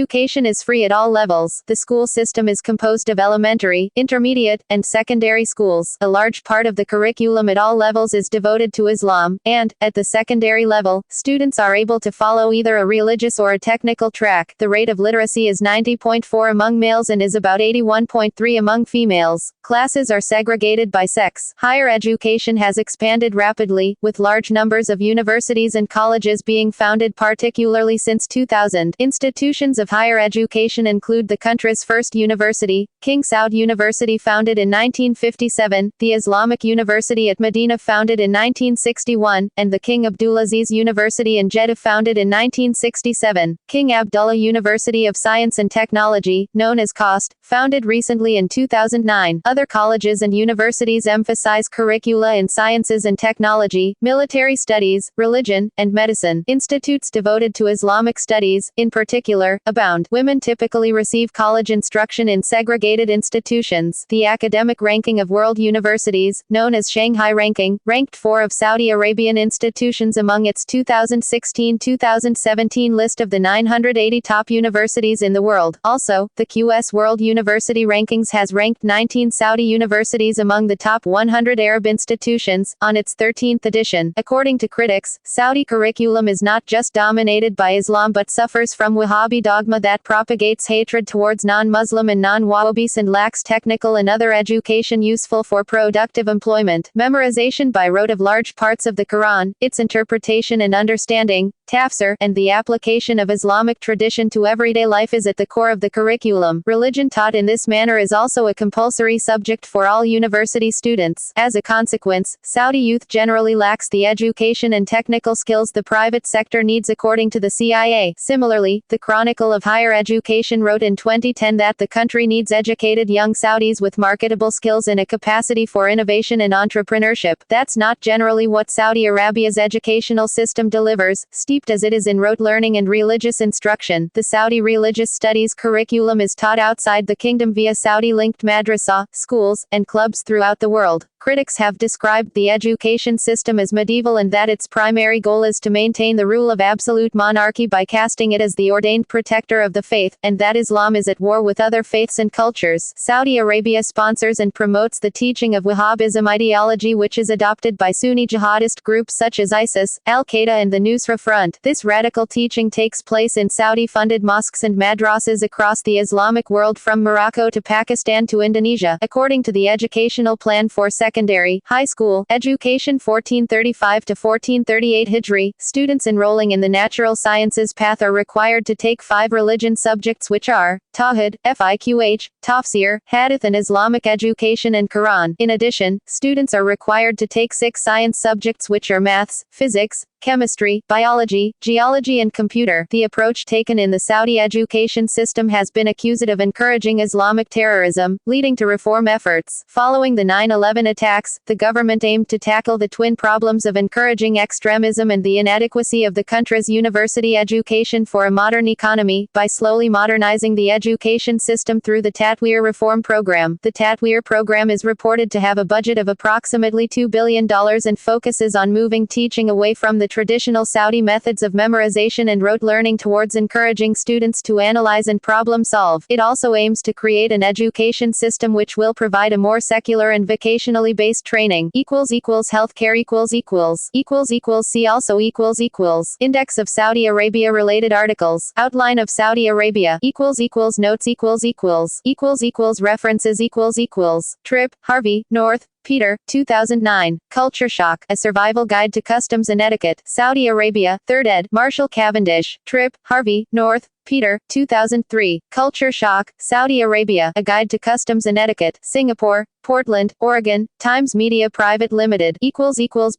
Education is free at all levels. The school system is composed of elementary, intermediate, and secondary schools. A large part of the curriculum at all levels is devoted to Islam, and, at the secondary level, students are able to follow either a religious or a technical track. The rate of literacy is 90.4 among males and is about 81.3 among females. Classes are segregated by by sex. Higher education has expanded rapidly, with large numbers of universities and colleges being founded, particularly since 2000. Institutions of higher education include the country's first university, King Saud University, founded in 1957, the Islamic University at Medina, founded in 1961, and the King Abdulaziz University in Jeddah, founded in 1967. King Abdullah University of Science and Technology, known as KAUST, founded recently in 2009. Other colleges and universities emphasize curricula in sciences and technology, military studies, religion, and medicine. Institutes devoted to Islamic studies, in particular, abound. Women typically receive college instruction in segregated institutions. The academic ranking of world universities, known as Shanghai Ranking, ranked 4 of Saudi Arabian institutions among its 2016-2017 list of the 980 top universities in the world. Also, the QS World University Rankings has ranked 19 Saudi universities among the top 100 Arab institutions, on its 13th edition. According to critics, Saudi curriculum is not just dominated by Islam but suffers from Wahhabi dogma that propagates hatred towards non-Muslim and non-Wahhabis and lacks technical and other education useful for productive employment. Memorization by rote of large parts of the Quran, its interpretation and understanding, tafsir, and the application of Islamic tradition to everyday life is at the core of the curriculum. Religion taught in this manner is also a compulsory subject for all university students. As a consequence, Saudi youth generally lacks the education and technical skills the private sector needs, according to the CIA. Similarly, the Chronicle of Higher Education wrote in 2010 that the country needs educated young Saudis with marketable skills and a capacity for innovation and entrepreneurship. That's not generally what Saudi Arabia's educational system delivers, steeped as it is in rote learning and religious instruction. The Saudi religious studies curriculum is taught outside the kingdom via Saudi-linked madrasa, schools, and clubs throughout the world. Critics have described the education system as medieval and that its primary goal is to maintain the rule of absolute monarchy by casting it as the ordained protector of the faith, and that Islam is at war with other faiths and cultures. Saudi Arabia sponsors and promotes the teaching of Wahhabism ideology, which is adopted by Sunni jihadist groups such as ISIS, Al-Qaeda, and the Nusra Front. This radical teaching takes place in Saudi-funded mosques and madrasas across the Islamic world, from Morocco to Pakistan to Indonesia. According to the Educational Plan for Secondary, High School, Education 1435 to 1438 Hijri, students enrolling in the natural sciences path are required to take 5 religion subjects, which are Tawhid, Fiqh, Tafsir, Hadith, and Islamic education and Quran. In addition, students are required to take 6 science subjects, which are maths, physics, chemistry, biology, geology, and computer. The approach taken in the Saudi education system has been accused of encouraging Islamic terrorism, leading to reform efforts. Following the 9/11 attacks, the government aimed to tackle the twin problems of encouraging extremism and the inadequacy of the country's university education for a modern economy, by slowly modernizing the education system through the Tatweer Reform Program. The Tatweer program is reported to have a budget of approximately $2 billion and focuses on moving teaching away from the traditional Saudi methods of memorization and rote learning towards encouraging students to analyze and problem solve. It also aims to create an education system which will provide a more secular and vocationally based training. Healthcare See also Index of Saudi Arabia related articles. Outline of Saudi Arabia. Notes. References. Tripp, Harvey, North, Peter, 2009. Culture Shock, A Survival Guide to Customs and Etiquette. Saudi Arabia, 3rd ed. Marshall Cavendish. Tripp, Harvey, North, Peter, 2003. Culture Shock, Saudi Arabia, A Guide to Customs and Etiquette. Singapore, Portland, Oregon, Times Media Private Limited.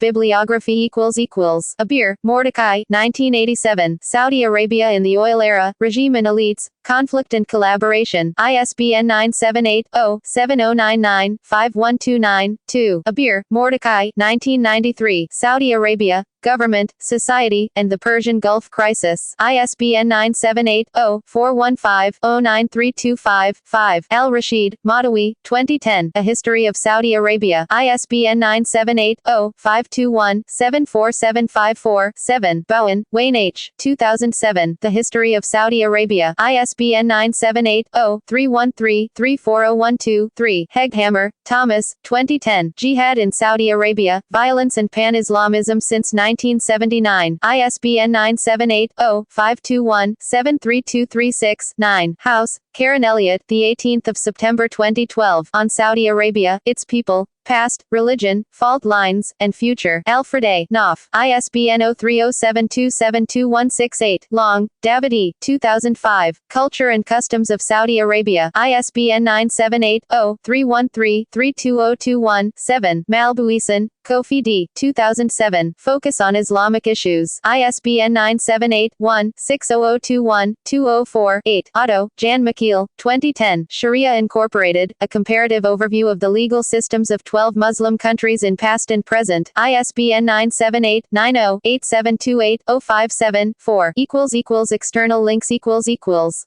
Bibliography. Abir, Mordecai, 1987. Saudi Arabia in the Oil Era, Regime and Elites, Conflict and Collaboration. ISBN 978-0-7099-5129-2. Abir, Mordecai, 1993. Saudi Arabia, Government, Society, and the Persian Gulf Crisis. ISBN 978-0-415-09325-5. Al-Rashid, Madawi, 2010. A History of Saudi Arabia. ISBN 978-0-521-74754-7. Bowen, Wayne H. 2007. The History of Saudi Arabia. ISBN 978-0-313-34012-3. Heghammer, Thomas, 2010. Jihad in Saudi Arabia, Violence and Pan-Islamism since 1979. ISBN 978-0-521-73236-9. House, Karen Elliott, the 18th of September 2012, on Saudi Arabia. Arabia, its people, past, religion, fault lines, and future. Alfred A. Knopf, ISBN 0307272168. Long, David E. 2005. Culture and Customs of Saudi Arabia. ISBN 978-0-313-32021-7. Malbouisan, Kofi D. 2007. Focus on Islamic Issues. ISBN 978-1-60021-204-8. Otto, Jan Makil, 2010. Sharia Incorporated, A Comparative Overview of the Legal Systems of 12 Muslim Countries in Past and Present. ISBN 978-90-8728-057-4. External links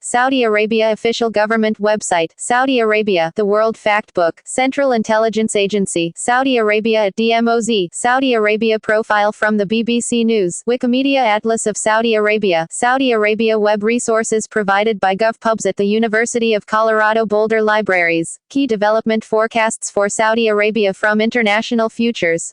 Saudi Arabia Official Government Website. Saudi Arabia, The World Factbook. Central Intelligence Agency. Saudi Arabia at DMOZ. Saudi Arabia Profile from the BBC News. Wikimedia Atlas of Saudi Arabia. Saudi Arabia Web resources provided by GovPubs at the University of Colorado Boulder Libraries. Key development forecasts for Saudi Arabia from International Futures.